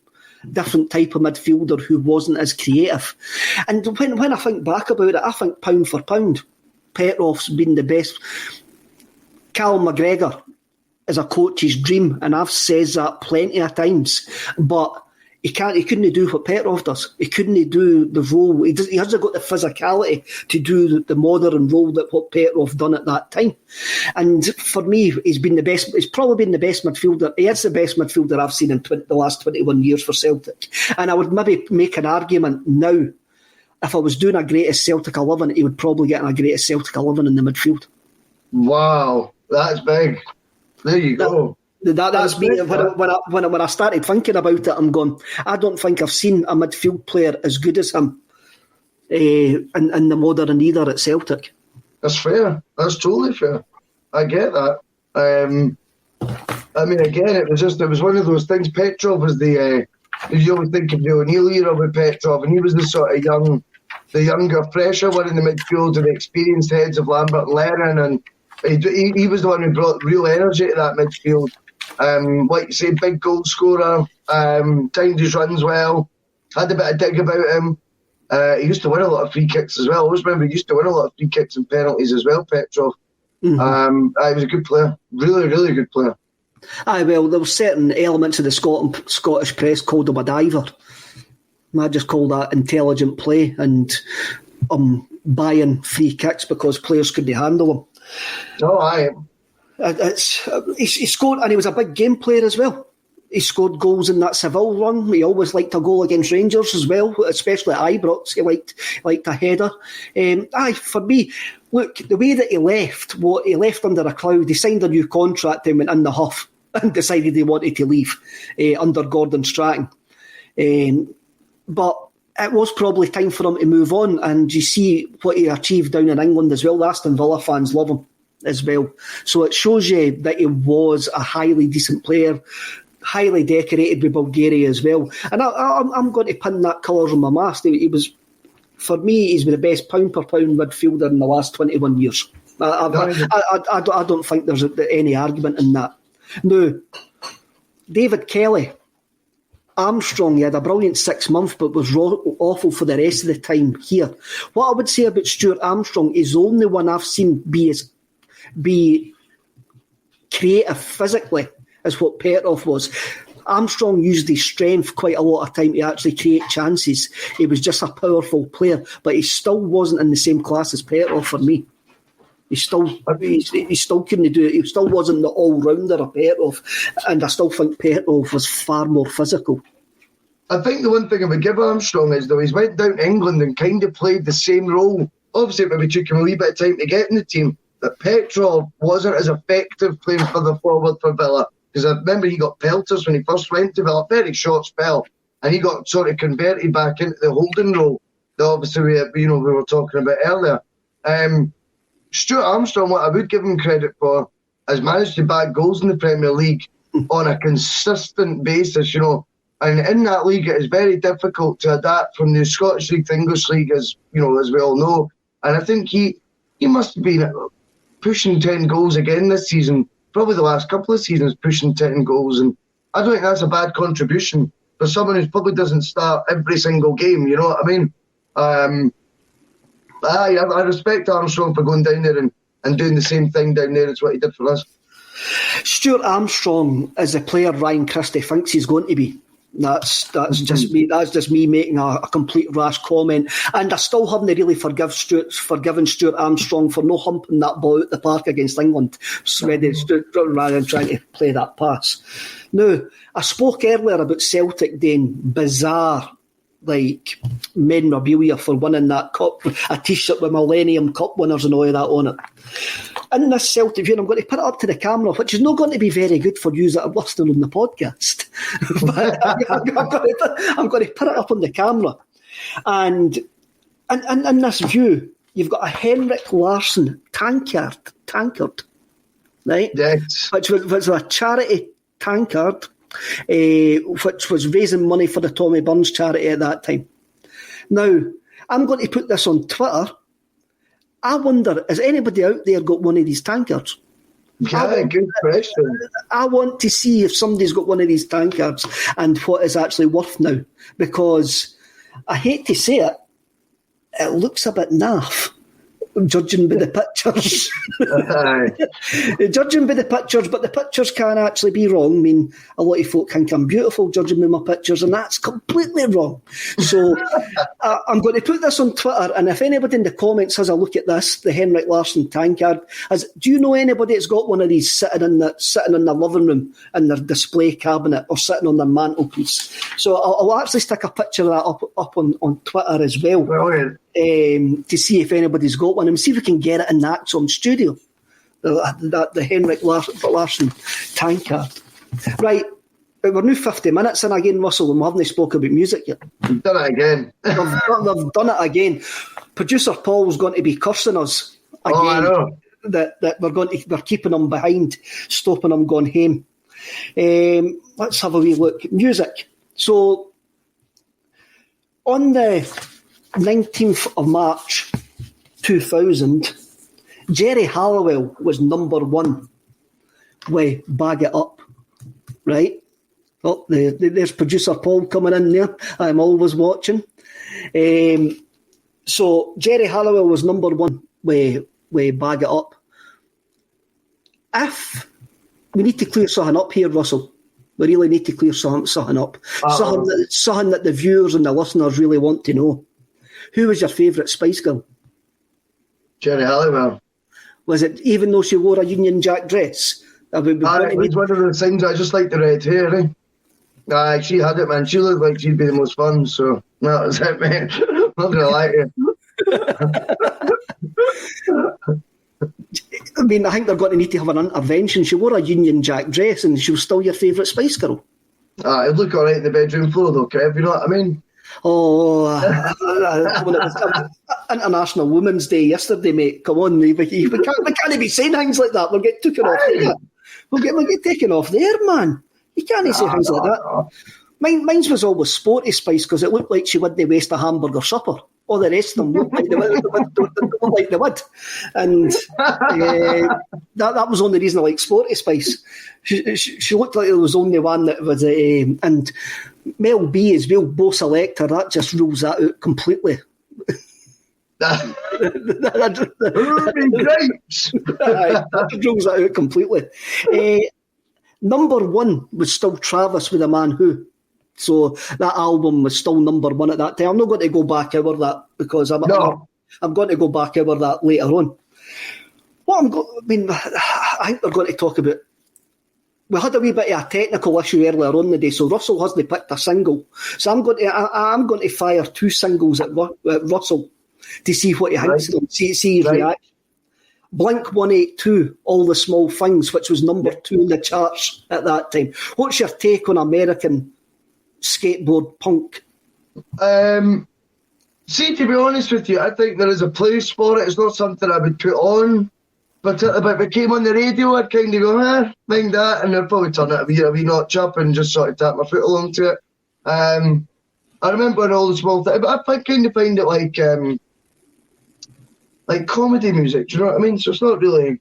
[SPEAKER 1] of midfielder who wasn't as creative. And when I think back about it, I think pound for pound, Petrov's been the best. Callum McGregor is a coach's dream, and I've said that plenty of times, but he couldn't do what Petrov does. He couldn't do the role. He hasn't got the physicality to do the modern role that what Petrov done at that time. And for me, he's been the best. He's probably been the best midfielder. He is the best midfielder I've seen in the last 21 years for Celtic. And I would maybe make an argument now, if I was doing a greatest Celtic 11, he would probably get a greatest Celtic 11 in the midfield.
[SPEAKER 2] Wow, that's big. There you go.
[SPEAKER 1] That's me. When I started thinking about it, I'm going, I don't think I've seen a midfield player as good as him in the modern either at Celtic.
[SPEAKER 2] That's fair. That's totally fair. I get that. I mean, again, it was one of those things. Petrov was you always think of the O'Neill era with Petrov, and he was the sort of younger, fresher one in the midfield, and the experienced heads of Lambert and Lennon, and he was the one who brought real energy to that midfield. Like you say, big goal scorer, timed his runs well, had a bit of dig about him. He used to win a lot of free kicks as well. I always remember he used to win a lot of free kicks and penalties as well, Petrov. Mm-hmm. He was a good player, really, really good player.
[SPEAKER 1] Well, there were certain elements of the Scottish press called him a diver. I just call that intelligent play and buying free kicks because players couldn't handle them.
[SPEAKER 2] No, I.
[SPEAKER 1] He scored, and he was a big game player as well. He scored goals in that Seville run. He always liked a goal against Rangers as well, especially at Ibrox. He liked a header. For me, look, the way that he left under a cloud. He signed a new contract and went in the huff and decided he wanted to leave under Gordon Strachan. But it was probably time for him to move on, and you see what he achieved down in England as well. The Aston Villa fans love him as well. So it shows you that he was a highly decent player, highly decorated with Bulgaria as well. And I'm going to pin that colours on my mast. He was, for me, he's been the best pound-per-pound midfielder in the last 21 years. I don't think there's any argument in that. Now, David Kelly, Armstrong, he had a brilliant 6 months, but was awful for the rest of the time here. What I would say about Stuart Armstrong is the only one I've seen be creative physically as what Petrov was. Armstrong used his strength quite a lot of time to actually create chances. He was just a powerful player, but he still wasn't in the same class as Petrov for me. He still couldn't do it. He still wasn't the all-rounder of Petrov, and I still think Petrov was far more physical.
[SPEAKER 2] I think the one thing I would give Armstrong is, though, he's went down to England and kind of played the same role. Obviously, it maybe took him a wee bit of time to get in the team, but Petrov wasn't as effective playing further forward for Villa. Because I remember he got pelters when he first went to Villa, very short spell, and he got sort of converted back into the holding role that obviously we were talking about earlier. Stuart Armstrong, what I would give him credit for, has managed to bag goals in the Premier League on a consistent basis, And in that league, it is very difficult to adapt from the Scottish League to English League, as we all know. And I think he must have been pushing 10 goals again this season. Probably the last couple of seasons pushing 10 goals. And I don't think that's a bad contribution for someone who probably doesn't start every single game, you know what I mean? I respect Armstrong for going down there and doing the same thing down there as what he did for us.
[SPEAKER 1] Stuart Armstrong is a player Ryan Christie thinks he's going to be. That's just me. That's just me making a complete rash comment, and I still haven't really forgiven Stuart Armstrong for no humping that ball out the park against England, rather than trying to play that pass. Now, I spoke earlier about Celtic doing bizarre, memorabilia for winning that cup, a T-shirt with Millennium Cup winners and all of that on it. In this Celtic view, I'm going to put it up to the camera, which is not going to be very good for you that are listening on the podcast. But I'm going to put it up on the camera. And in this view, you've got a Henrik Larsson tankard, right?
[SPEAKER 2] Yes.
[SPEAKER 1] Which was a charity tankard, which was raising money for the Tommy Burns charity at that time. Now, I'm going to put this on Twitter. I wonder, has anybody out there got one of these tankards?
[SPEAKER 2] Yeah, good question.
[SPEAKER 1] I want to see if somebody's got one of these tankards and what it's actually worth now. Because I hate to say it looks a bit naff. Judging by the pictures. Judging by the pictures, but the pictures can actually be wrong. I mean, a lot of folk think I'm beautiful judging by my pictures, and that's completely wrong. So I'm going to put this on Twitter, and if anybody in the comments has a look at this, the Henrik Larsson tankard, do you know anybody that's got one of these sitting in their living room in their display cabinet or sitting on their mantelpiece? So I'll actually stick a picture of that up on Twitter as well.
[SPEAKER 2] Brilliant.
[SPEAKER 1] To see if anybody's got one and see if we can get it in the ACSOM studio. The Henrik Larsson tankard. Right, we're now 50 minutes in again, Russell, and we haven't spoken about music yet.
[SPEAKER 2] We've done it again.
[SPEAKER 1] We've done it again. Producer Paul's going to be cursing us again.
[SPEAKER 2] Oh, I know.
[SPEAKER 1] That we're keeping him behind, stopping him going home. Let's have a wee look. Music. So, on the 19th of March 2000, Jerry Halliwell was number one with Bag It Up, right? Oh, there's producer Paul coming in there. I'm always watching. So Jerry Halliwell was number one with Bag It Up. If we need to clear something up here, Russell, we really need to clear something up. Something that the viewers and the listeners really want to know. Who was your favourite Spice Girl?
[SPEAKER 2] Jerry Halliwell.
[SPEAKER 1] Was it even though she wore a Union Jack dress?
[SPEAKER 2] It was one of those things. I just like the red hair. She had it, man. She looked like she'd be the most fun. So that was it, man. Not gonna lie to you.
[SPEAKER 1] I mean, I think they're going to need to have an intervention. She wore a Union Jack dress, and she was still your favourite Spice Girl.
[SPEAKER 2] It'd look all right in the bedroom floor, though, Kev. You know what I mean?
[SPEAKER 1] Oh, when it was International Women's Day yesterday, mate. Come on, we can't be saying things like that. We'll get taken off there. We'll get taken off there, man. You can't say things like that. Mine was always Sporty Spice because it looked like she wouldn't waste a hamburger supper. All the rest of them looked like they would. And that was the only reason I liked Sporty Spice. She looked like it was the only one that was... and Mel B as well, Bo Selector, that just rules that out completely. That rules that out completely. Number one was still Travis with A Man Who. So that album was still number one at that time. I'm not going to go back over that because I'm going to go back over that later on. I think we're going to talk about. We had a wee bit of a technical issue earlier on the day, so Russell hasn't picked a single. So I'm going to fire two singles at Russell to see what he thinks of them, see his reaction. Blink 182, All the Small Things, which was number 2 in the charts at that time. What's your take on American skateboard punk?
[SPEAKER 2] See, to be honest with you, I think there is a place for it. It's not something I would put on, but if it came on the radio, I'd kind of go, mind that, and I'd probably turn it a wee notch up and just sort of tap my foot along to it. I remember All the Small Things, but I kind of find it like comedy music, do you know what I mean? So it's not really...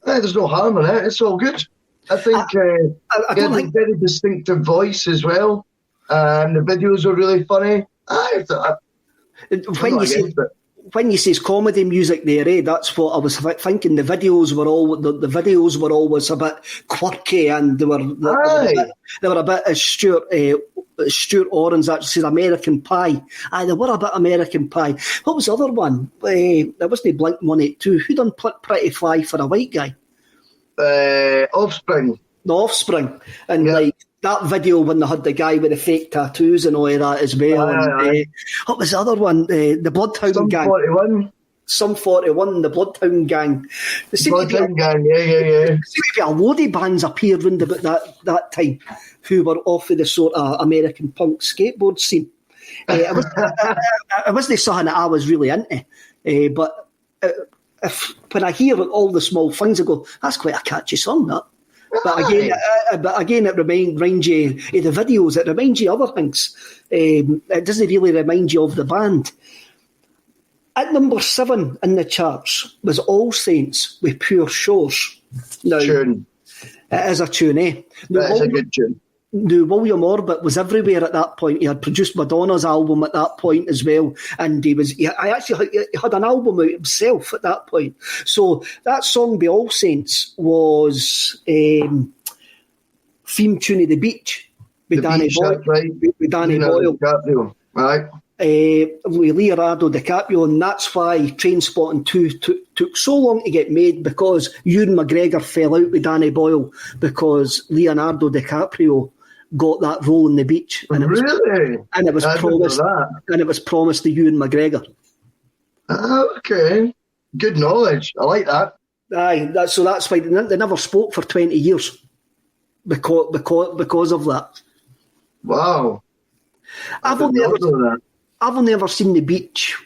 [SPEAKER 2] there's no harm in it. It's all good. I think I don't think very distinctive voice as well. The videos are really funny.
[SPEAKER 1] When you say comedy music there, that's what I was thinking. The videos were always a bit quirky, and they were a bit as Stuart Orange actually said American Pie. They were a bit American Pie. What was the other one? There wasn't Blink 182. Who done Pretty Fly for a White Guy?
[SPEAKER 2] Offspring.
[SPEAKER 1] The Offspring. And that video when they had the guy with the fake tattoos and all of that as well. What was the other one? The Bloodhound Gang. 41. Some 41, the Bloodhound Gang.
[SPEAKER 2] Bloodhound Gang, yeah.
[SPEAKER 1] There seemed to be a load of bands appeared round about that time who were off of the sort of American punk skateboard scene. It wasn't something that I was really into, but when I hear All the Small Things, I go, that's quite a catchy song, that. But again, it reminds you of the videos. It reminds you of other things. It doesn't really remind you of the band. At number 7 in the charts was All Saints with Pure Shores. Now,
[SPEAKER 2] tune.
[SPEAKER 1] It is a tune, eh?
[SPEAKER 2] That is a good tune.
[SPEAKER 1] Now, William Orbit was everywhere at that point. He had produced Madonna's album at that point as well, and he had an album out himself at that point. So that song by All Saints was theme tune of The Beach with Danny Boyle.
[SPEAKER 2] Right.
[SPEAKER 1] With Danny Boyle.
[SPEAKER 2] Right.
[SPEAKER 1] With Leonardo DiCaprio, and that's why Trainspotting 2 took so long to get made, because Ewan McGregor fell out with Danny Boyle because Leonardo DiCaprio got that role in The Beach, and it was promised to Ewan McGregor.
[SPEAKER 2] Okay, good knowledge. I like that.
[SPEAKER 1] So that's why they never spoke for 20 years because of that.
[SPEAKER 2] Wow,
[SPEAKER 1] I've only ever seen The Beach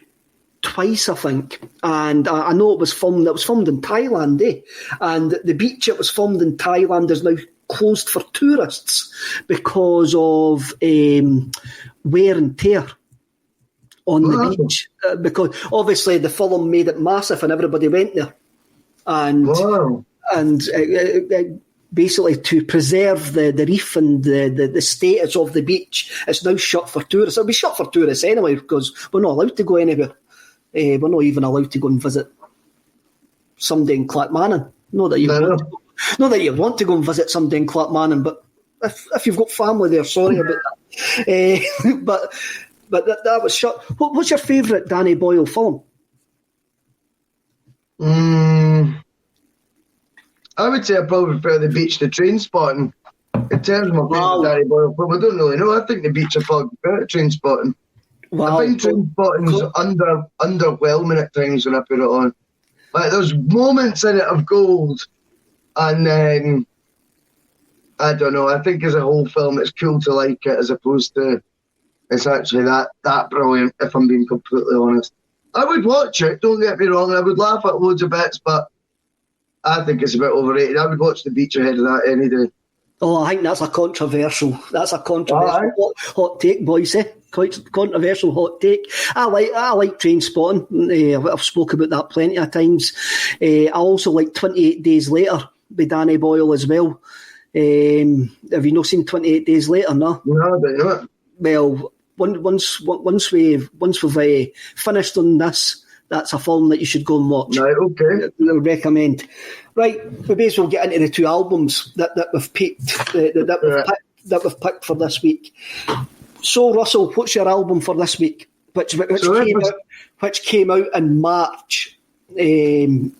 [SPEAKER 1] twice, I think, and I know it was filmed in Thailand, and The Beach, it was filmed in Thailand, is now closed for tourists because of wear and tear on the beach, because obviously the film made it massive and everybody went there, and basically to preserve the reef and the status of the beach, it's now shut for tourists. It'll be shut for tourists anyway because we're not allowed to go anywhere. We're not even allowed to go and visit somebody in Clackmannan. Not that you want to go and visit somebody in Clackmannan, but if you've got family there, sorry about that. But that was shut. What's your favourite Danny Boyle film?
[SPEAKER 2] I would say I probably prefer the beach to train spotting. In terms of my favourite Danny Boyle film, I don't really know. I think the beach are probably better at train spotting.
[SPEAKER 1] Wow.
[SPEAKER 2] I find train spotting's underwhelming at times when I put it on. Like, there's moments in it of gold, and then I don't know. I think as a whole film, it's cool to like it as opposed to it's actually that brilliant. If I'm being completely honest, I would watch it. Don't get me wrong. I would laugh at loads of bits, but I think it's a bit overrated. I would watch The Beach ahead of that any day.
[SPEAKER 1] Oh, I think that's a controversial hot take, Boyce. Quite controversial hot take. I like Train Spotting. I've spoken about that plenty of times. I also like 28 Days Later by Danny Boyle as well. Have you not seen 28 Days Later? No,
[SPEAKER 2] but not.
[SPEAKER 1] Well, once we've finished on this, that's a film that you should go and watch.
[SPEAKER 2] Right, okay.
[SPEAKER 1] I would recommend. Right, we may as well get into the two albums that we've picked that we've picked for this week. So, Russell, what's your album for this week? Which came out in March 2000.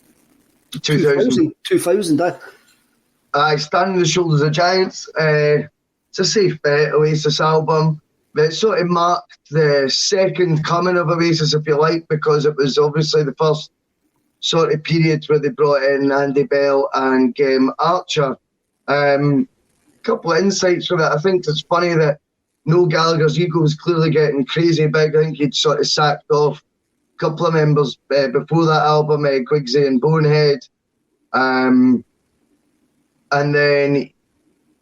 [SPEAKER 1] 2000.
[SPEAKER 2] I Stand on the Shoulders of Giants. It's a safe bet, Oasis album. But it sort of marked the second coming of Oasis, if you like, because it was obviously the first sort of period where they brought in Andy Bell and Graham Archer. Couple of insights from it. I think it's funny that Noel Gallagher's ego was clearly getting crazy big. I think he'd sort of sacked off a couple of members before that album, Quigsy and Bonehead. And then,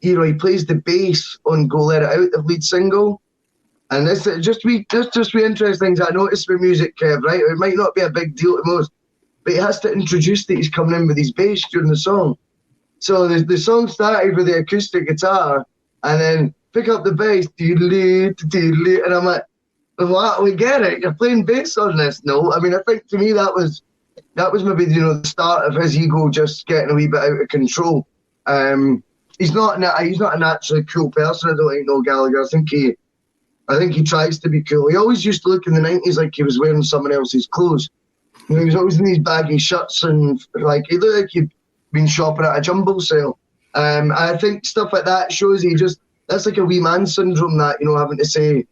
[SPEAKER 2] he plays the bass on Go Let It Out, the lead single. And this just be interesting things I noticed with music, Kev, right? It might not be a big deal to most, but he has to introduce that he's coming in with his bass during the song. So the song started with the acoustic guitar, and then pick up the bass, and I'm like, well, we get it. You're playing bass on this, no? I mean, I think to me that was maybe the start of his ego just getting a wee bit out of control. He's not a naturally cool person. I don't think Noel Gallagher. I think he tries to be cool. He always used to look in the 90s like he was wearing someone else's clothes. He was always in these baggy shirts and like he looked like he'd been shopping at a jumble sale. I think stuff like that shows that's like a wee man syndrome, that, having to say,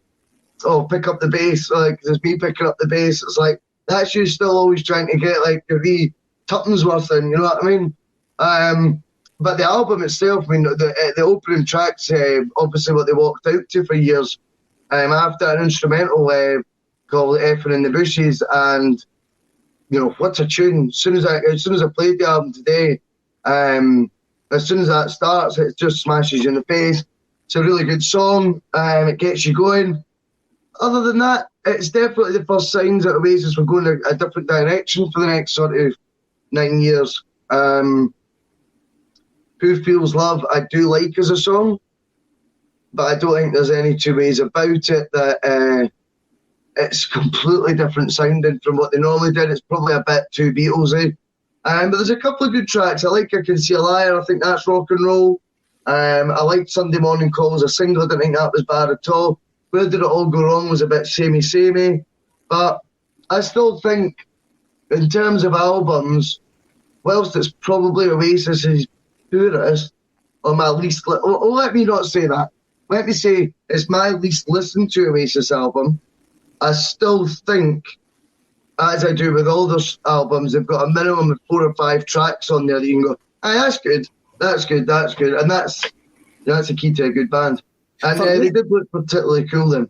[SPEAKER 2] oh, pick up the bass. Like, there's me picking up the bass. It's like, that's you still always trying to get like a wee tuppence worth in, you know what I mean? But the album itself, I mean, the opening tracks, obviously what they walked out to for years, after an instrumental called Effing in the Bushes, and what's a tune. As soon as I played the album today, as soon as that starts, it just smashes you in the face. It's a really good song. It gets you going. Other than that, it's definitely the first signs that Oasis were going a different direction for the next sort of 9 years. Who Feels Love I do like as a song, but I don't think there's any two ways about it that it's completely different sounding from what they normally did. It's probably a bit too Beatlesy. But there's a couple of good tracks. I like I Can See a Liar. I think that's rock and roll. I liked Sunday Morning Call as a single. I didn't think that was bad at all. Where Did It All Go Wrong was a bit samey. But I still think, in terms of albums, whilst it's probably Oasis's purest, or my least... let me not say that. Let me say it's my least listened to Oasis album. I still think, as I do with all those albums, they've got a minimum of 4 or 5 tracks on there that you can go, that's good. And that's a key to a good band. And they did look particularly cool then.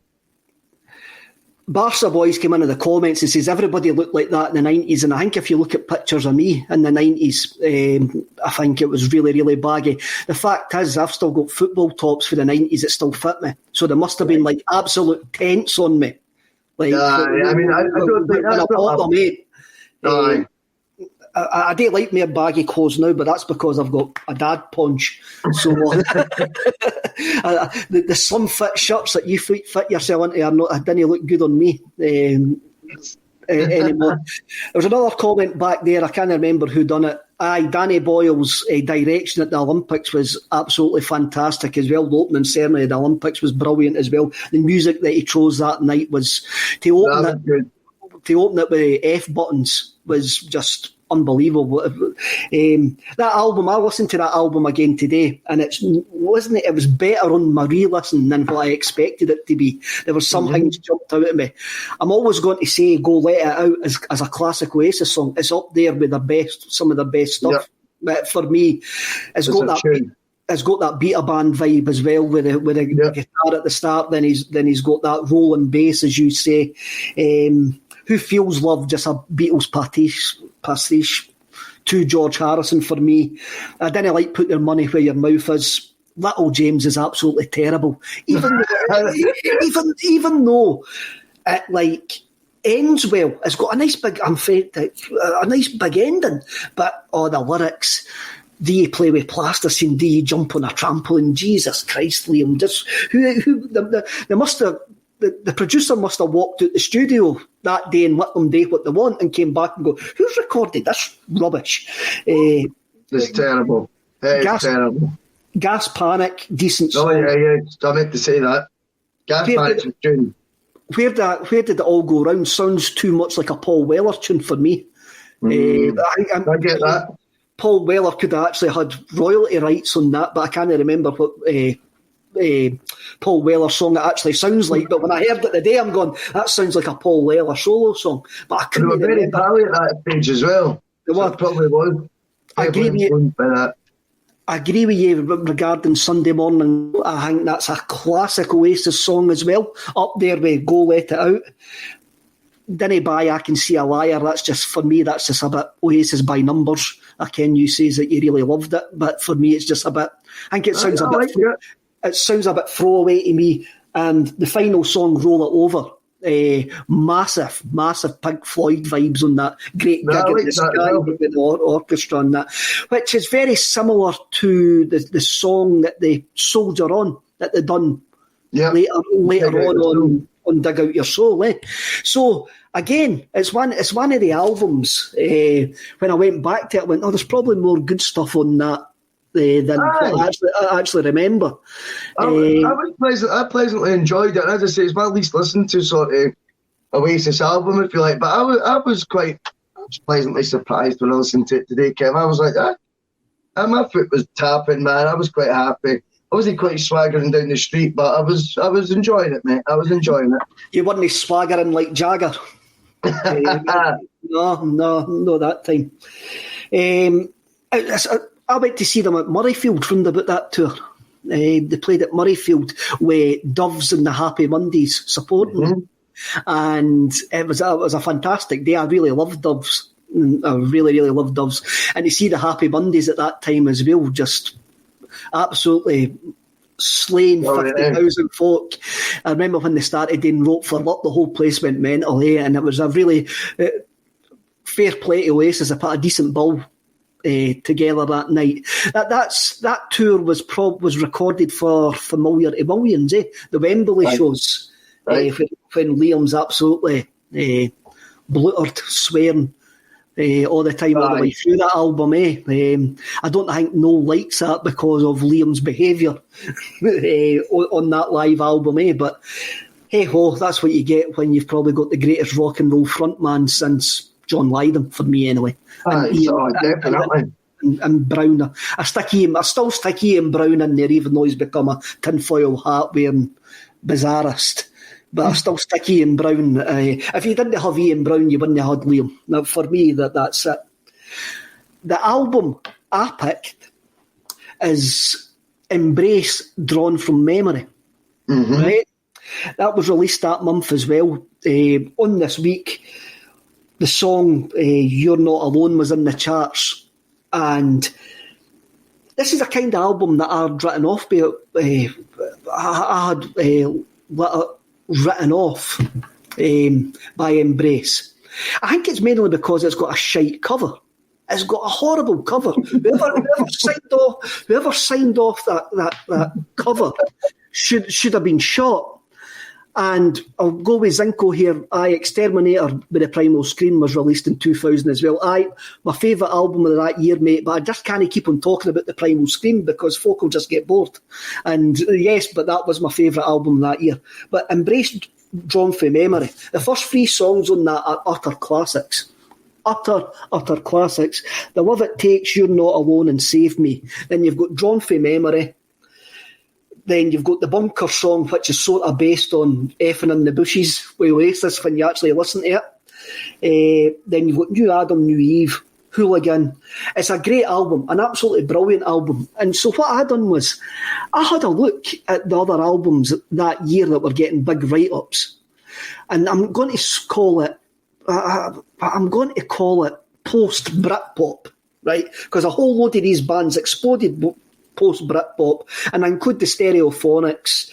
[SPEAKER 1] Barca Boys came into the comments and says everybody looked like that in the 90s, and I think if you look at pictures of me in the 90s, I think it was really, really baggy. The fact is, I've still got football tops for the 90s that still fit me, so there must have been like absolute tents on me. Like,
[SPEAKER 2] I don't think that's not
[SPEAKER 1] mate. I do like my baggy clothes now, but that's because I've got a dad punch. So the slim fit shirts that you fit yourself into didn't look good on me anymore. There was another comment back there. I can't remember who done it. Danny Boyle's direction at the Olympics was absolutely fantastic as well. The opening ceremony at the Olympics was brilliant as well. The music that he chose that night was to open it with the F buttons was just unbelievable. That album, I listened to that album again today, and it was better on my re-listen than what I expected it to be. There were some things jumped out at me. I'm always going to say Go Let It Out as a classic Oasis song. It's up there with some of the best stuff.
[SPEAKER 2] Yep.
[SPEAKER 1] But for me, it's got that beta band vibe as well, with the guitar at the start. Then he's got that rolling bass, as you say. Who Feels Love, just a Beatles pastiche to George Harrison for me. I didn't like Put Your Money Where Your Mouth Is. Little James is absolutely terrible. Even though it like ends well, it's got a nice big ending, but the lyrics. Do you play with plasticine? Do you jump on a trampoline? Jesus Christ, Liam! Just the producer must have walked out the studio that day and let them do what they want, and came back and go, "Who's recorded this rubbish?"
[SPEAKER 2] It's terrible. It's terrible.
[SPEAKER 1] Gas Panic, decent song.
[SPEAKER 2] Oh yeah. I meant to say that. Gas Panic's tune. Where
[SPEAKER 1] did it all go round? Sounds too much like a Paul Weller tune for me.
[SPEAKER 2] I get that.
[SPEAKER 1] Paul Weller could have actually had royalty rights on that, but I can't remember what Paul Weller song it actually sounds like. But when I heard it today, I'm going, that sounds like a Paul Weller solo song. But I couldn't remember.
[SPEAKER 2] They were very valley at that stage as well. It probably was.
[SPEAKER 1] I agree with you regarding Sunday Morning. I think that's a classic Oasis song as well. Up there with Go Let It Out. Didn't buy I Can See a Liar. That's just, for me, that's just a bit Oasis by numbers. Ken, you says that you really loved it, but for me, it's just a bit. I think it sounds it sounds a bit throwaway to me. And the final song, Roll It Over, massive Pink Floyd vibes on that. Great gig in the sky with the orchestra and that, which is very similar to the song that they Soldier On that they done later on Dig Out Your Soul. So again, it's one of the albums. When I went back to it, I went, there's probably more good stuff on that than I actually remember.
[SPEAKER 2] I pleasantly enjoyed it. As I say, it's my least listened to sort of Oasis album, if you like. But I was pleasantly surprised when I listened to it today, Kim. I was like, my foot was tapping, man. I was quite happy. I wasn't quite swaggering down the street, but I was enjoying it, mate. I was enjoying it.
[SPEAKER 1] You weren't swaggering like Jagger. No, that time. I went to see them at Murrayfield, round about that tour. They played at Murrayfield with Doves and the Happy Mondays supporting them. And it was a fantastic day. I really loved Doves. I really, really loved Doves. And to see the Happy Mondays at that time as well, just absolutely slaying 50,000 folk. I remember when they started doing Rope for Luck, the whole place went mental, and it was a really fair play to Oasis. They put a decent bill together that night. That tour was recorded for Familiar to Millions, the Wembley shows, when Liam's absolutely bluttered, swearing all the time, all the way through that album. I don't think no likes that because of Liam's behaviour on that live album. But hey ho, that's what you get when you've probably got the greatest rock and roll frontman since John Lydon, for me anyway.
[SPEAKER 2] Definitely.
[SPEAKER 1] And Brown. I still stick Ian Brown in there, even though he's become a tinfoil hat wearing bizarrist. But I still stick Ian Brown. If you didn't have Ian Brown, you wouldn't have had Liam. Now, for me, that's it. The album I picked is Embrace, Drawn from Memory. Right? That was released that month as well. On this week, the song You're Not Alone was in the charts. And this is a kind of album that I'd written off. I had written off by Embrace. I think it's mainly because it's got a shite cover. It's got a horrible cover. Whoever signed off that cover should have been shot. And I'll go with Zinco here. Exterminator with the Primal Scream was released in 2000 as well. My favourite album of that year, mate, but I just can't keep on talking about the Primal Scream because folk will just get bored. And yes, but that was my favourite album that year. But Embrace, Drawn from Memory. The first 3 songs on that are utter classics. utter classics. The Love It Takes, You're Not Alone and Save Me. Then you've got Drawn from Memory. Then you've got the Bunker song, which is sort of based on Effing in the Bushes with Oasis when you actually listen to it. Then you've got New Adam, New Eve, Hooligan. It's a great album, an absolutely brilliant album. And so what I done was, I had a look at the other albums that year that were getting big write-ups. And I'm going to call it post-Britpop, right? Because a whole load of these bands exploded post-Britpop, and I include the Stereophonics,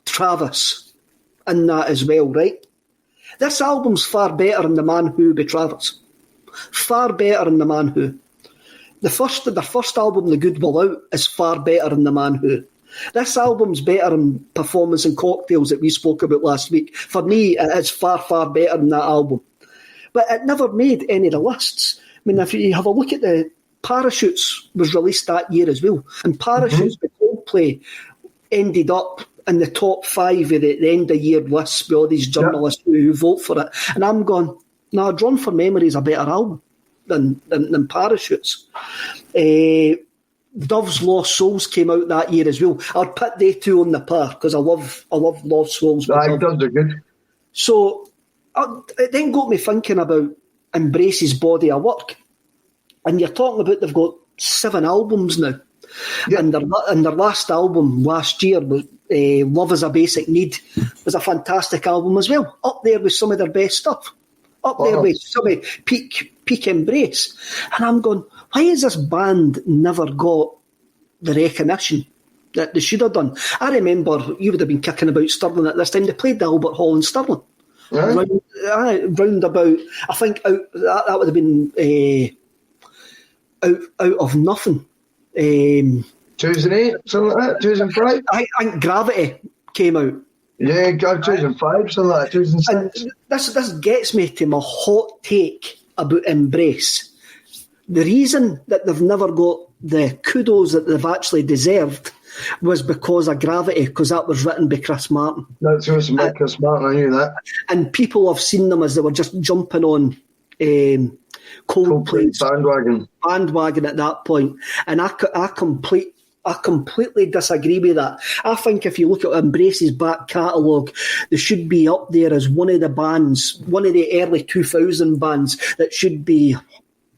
[SPEAKER 1] Travis, and that as well, right? This album's far better than The Man Who by Travis. Far better than The Man Who. The first album, The Good Will Out, is far better than The Man Who. This album's better than Performance and Cocktails that we spoke about last week. For me, it is far, far better than that album. But it never made any of the lists. I mean, if you have a look at the Parachutes was released that year as well. And Parachutes by Coldplay ended up in the top 5 of the end of year lists with all these journalists who vote for it. And I'm going, no, Drawn for Memory is a better album than Parachutes. Dove's Lost Souls came out that year as well. I'd put they two on the par because I love Lost Souls.
[SPEAKER 2] Doves are good.
[SPEAKER 1] So it then got me thinking about Embrace's body of work. And you're talking about they've got 7 albums now. Yep. And their last album last year was Love Is a Basic Need, was a fantastic album as well. Up there with some of their best stuff. Up there with some of peak Embrace. And I'm going, why has this band never got the recognition that they should have done? I remember you would have been kicking about Stirling at this time. They played the Albert Hall in Stirling. Round about, I think that would have been out of nothing.
[SPEAKER 2] 2008, something like that, 2005?
[SPEAKER 1] I think Gravity came out.
[SPEAKER 2] Yeah, 2005, something like that, 2006.
[SPEAKER 1] And this gets me to my hot take about Embrace. The reason that they've never got the kudos that they've actually deserved was because of Gravity, because that was written by Chris Martin.
[SPEAKER 2] That's written by Chris Martin, I knew that. And
[SPEAKER 1] people have seen them as they were just jumping on Coldplay's bandwagon at that point. And I completely disagree with that. I think if you look at Embrace's back catalogue, they should be up there as one of the bands, one of the early 2000 bands that should be.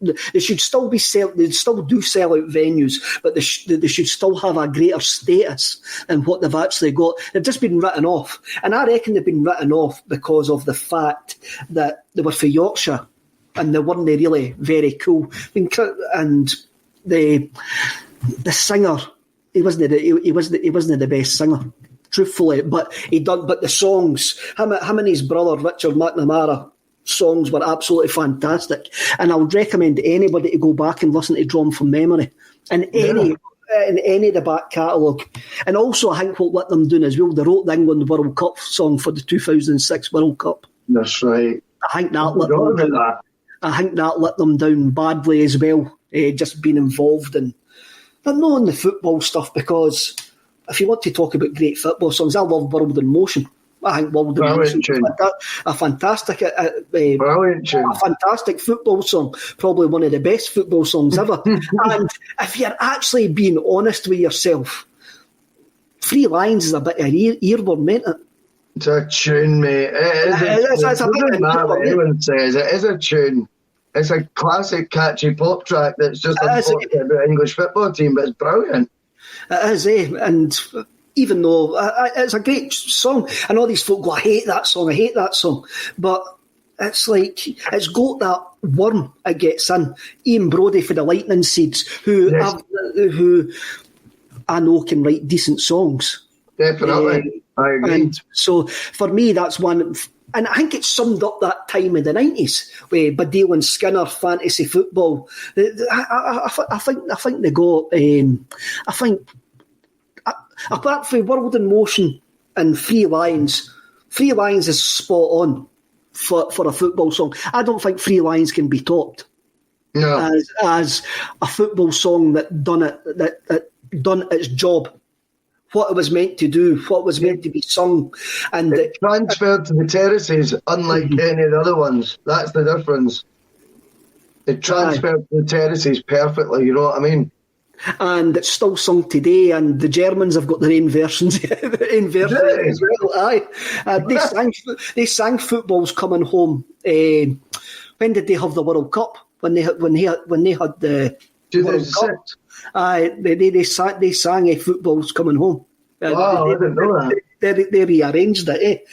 [SPEAKER 1] They should still be they still do sell out venues, but they should still have a greater status than what they've actually got. They've just been written off, and I reckon they've been written off because of the fact that they were for Yorkshire and they weren't really very cool. And the singer, he wasn't the best singer, truthfully, but he done. But the songs, him and his brother Richard McNamara. Songs were absolutely fantastic, and I would recommend anybody to go back and listen to Drawn from Memory in any of the back catalogue. And also, I think what let them do as well, they wrote the England World Cup song for the 2006 World Cup.
[SPEAKER 2] That's right.
[SPEAKER 1] I think that let them down badly as well. Just being involved in, but not in the football stuff, because if you want to talk about great football songs, I love World in Motion. I think World in Motion is a fantastic football song, probably one of the best football songs ever. And if you're actually being honest with yourself, Three Lions is a bit of earworm, isn't it?
[SPEAKER 2] It's a tune, mate. It doesn't matter what anyone says. It is a tune. It's a classic, catchy pop track that's just about the English football team, but it's brilliant.
[SPEAKER 1] It is, and even though it's a great song, and all these folk go, I hate that song, but it's like, it's got that worm it gets in. Ian Brodie for the Lightning Seeds, who I know can write decent songs.
[SPEAKER 2] Definitely, I agree.
[SPEAKER 1] And so for me, that's one, and I think it summed up that time in the 90s with Baddiel and Skinner, fantasy football. I think they got, I think, apart from World in Motion and Three Lions is spot on for a football song. I don't think Three Lions can be topped as a football song that done its job what it was meant to do, what was meant to be sung. And
[SPEAKER 2] it transferred to the terraces, unlike any of the other ones. That's the difference. It transferred to the terraces perfectly, you know what I mean?
[SPEAKER 1] And it's still sung today, and the Germans have got their own versions, as well. Aye, they sang "Football's Coming Home." When did they have the World Cup? When they had the
[SPEAKER 2] 2006.
[SPEAKER 1] Aye, they sang "Football's Coming Home."
[SPEAKER 2] Wow, I didn't know that.
[SPEAKER 1] They rearranged it.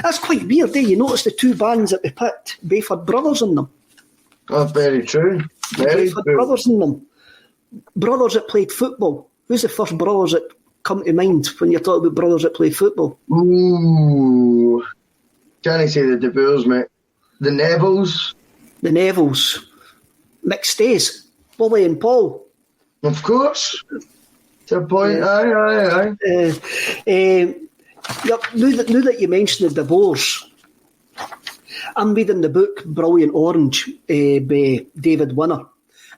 [SPEAKER 1] That's quite weird. You notice the two bands that we picked, both had brothers in them.
[SPEAKER 2] Oh, very true. Very
[SPEAKER 1] Both had
[SPEAKER 2] true.
[SPEAKER 1] brothers in them. Brothers that played football. Who's the first brothers that come to mind when you're talking about brothers that play football?
[SPEAKER 2] Ooh. Can I say the De Boers, mate? The Nevilles.
[SPEAKER 1] The Nevilles. McStays. Willie and Paul.
[SPEAKER 2] Of course. To a point. Aye.
[SPEAKER 1] Now that you mentioned the De Boers, I'm reading the book Brilliant Orange by David Winner.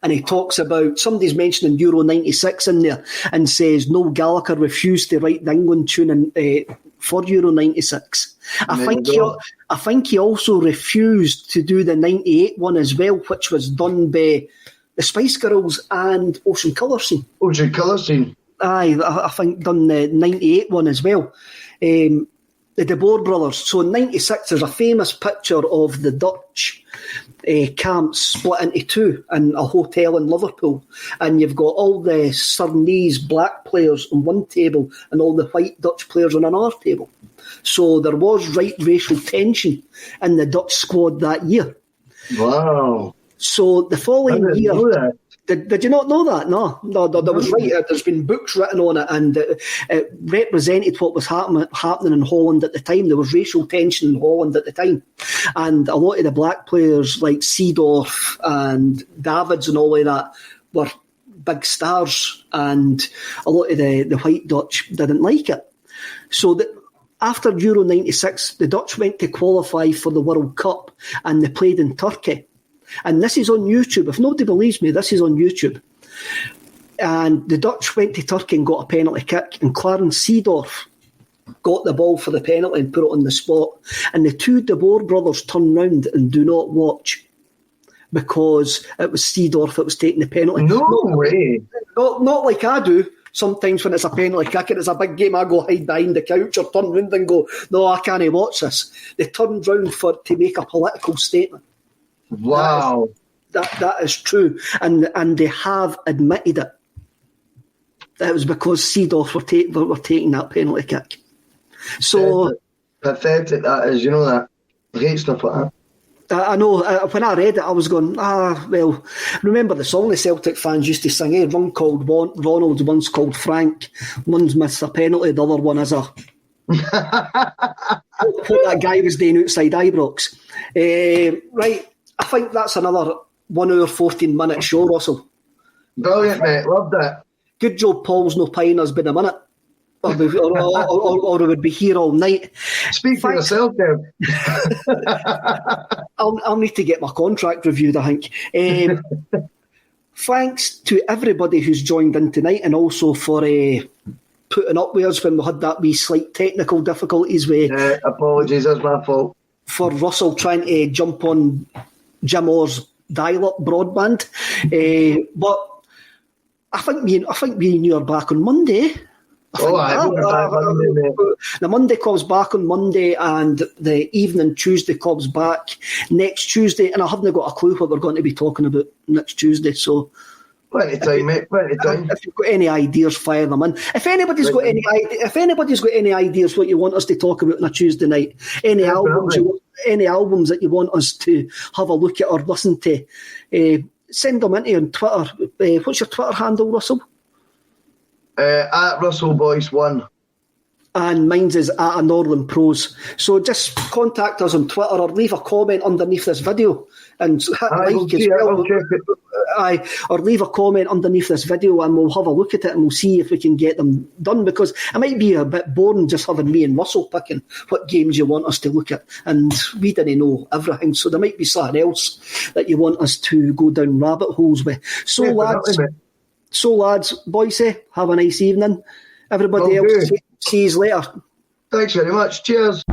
[SPEAKER 1] And he talks about, somebody's mentioning Euro 96 in there and says Noel Gallagher refused to write the England tune for Euro 96. I think he also refused to do the 98 one as well, which was done by the Spice Girls and Ocean Colour Scene.
[SPEAKER 2] Ocean Colour Scene.
[SPEAKER 1] Aye, I think done the 98 one as well. The De Boer brothers. So in 96 there's a famous picture of the Dutch camps split into two in a hotel in Liverpool, and you've got all the Surinese black players on one table and all the white Dutch players on another table. So there was racial tension in the Dutch squad that year.
[SPEAKER 2] Wow.
[SPEAKER 1] So the following year... Did you not know that? No, there was there's been books written on it, and it represented what was happening in Holland at the time. There was racial tension in Holland at the time, and a lot of the black players like Seedorf and Davids and all of that were big stars, and a lot of the white Dutch didn't like it. So after Euro 96, the Dutch went to qualify for the World Cup, and they played in Turkey. And this is on YouTube. If nobody believes me, this is on YouTube. And the Dutch went to Turkey and got a penalty kick, and Clarence Seedorf got the ball for the penalty and put it on the spot. And the two De Boer brothers turned round and do not watch because it was Seedorf that was taking the penalty.
[SPEAKER 2] No way.
[SPEAKER 1] Not like I do. Sometimes when it's a penalty kick and it's a big game, I go hide behind the couch or turn round and go, no, I can't watch this. They turned round to make a political statement.
[SPEAKER 2] Wow.
[SPEAKER 1] That is true. And they have admitted it. It was because Seedorf were taking that penalty kick. So
[SPEAKER 2] pathetic that is, you know that. I hate stuff like that.
[SPEAKER 1] I know, when I read it, I was going, well, remember the song the Celtic fans used to sing, one called Ronald, one's called Frank, one's missed a penalty, the other one is a... what that guy was doing outside Ibrox. Right. I think that's another 1 hour, 14 minute show, Russell.
[SPEAKER 2] Brilliant, mate. Loved it.
[SPEAKER 1] Good job Paul's no paying us been a minute. Or we would be here all night.
[SPEAKER 2] Speak for yourself, Kev.
[SPEAKER 1] I'll need to get my contract reviewed, I think. Thanks to everybody who's joined in tonight, and also for putting up with us when we had that wee slight technical difficulties with...
[SPEAKER 2] apologies, that's my fault.
[SPEAKER 1] For Russell trying to jump on Jim Orr's dial-up broadband. But I think me and you are back on Monday. The Monday comes back on Monday, and the evening Tuesday comes back next Tuesday, and I haven't got a clue what we're going to be talking about next Tuesday. So,
[SPEAKER 2] plenty of time, mate. Plenty of time.
[SPEAKER 1] If you've got any ideas, fire them in. If anybody's got any ideas what you want us to talk about on a Tuesday night, any albums that you want us to have a look at or listen to, send them into on Twitter. What's your Twitter handle, Russell?
[SPEAKER 2] At Russell Boyce 1.
[SPEAKER 1] And mine's is at a Northern Pros. So just contact us on Twitter or leave a comment underneath this video and hit like as well. Or leave a comment underneath this video and we'll have a look at it and we'll see if we can get them done, because it might be a bit boring just having me and Russell picking what games you want us to look at, and we didn't know everything, so there might be something else that you want us to go down rabbit holes with. So lads, Boyce, have a nice evening. Everybody
[SPEAKER 2] Will
[SPEAKER 1] else,
[SPEAKER 2] do.
[SPEAKER 1] see you later.
[SPEAKER 2] Thanks very much. Cheers.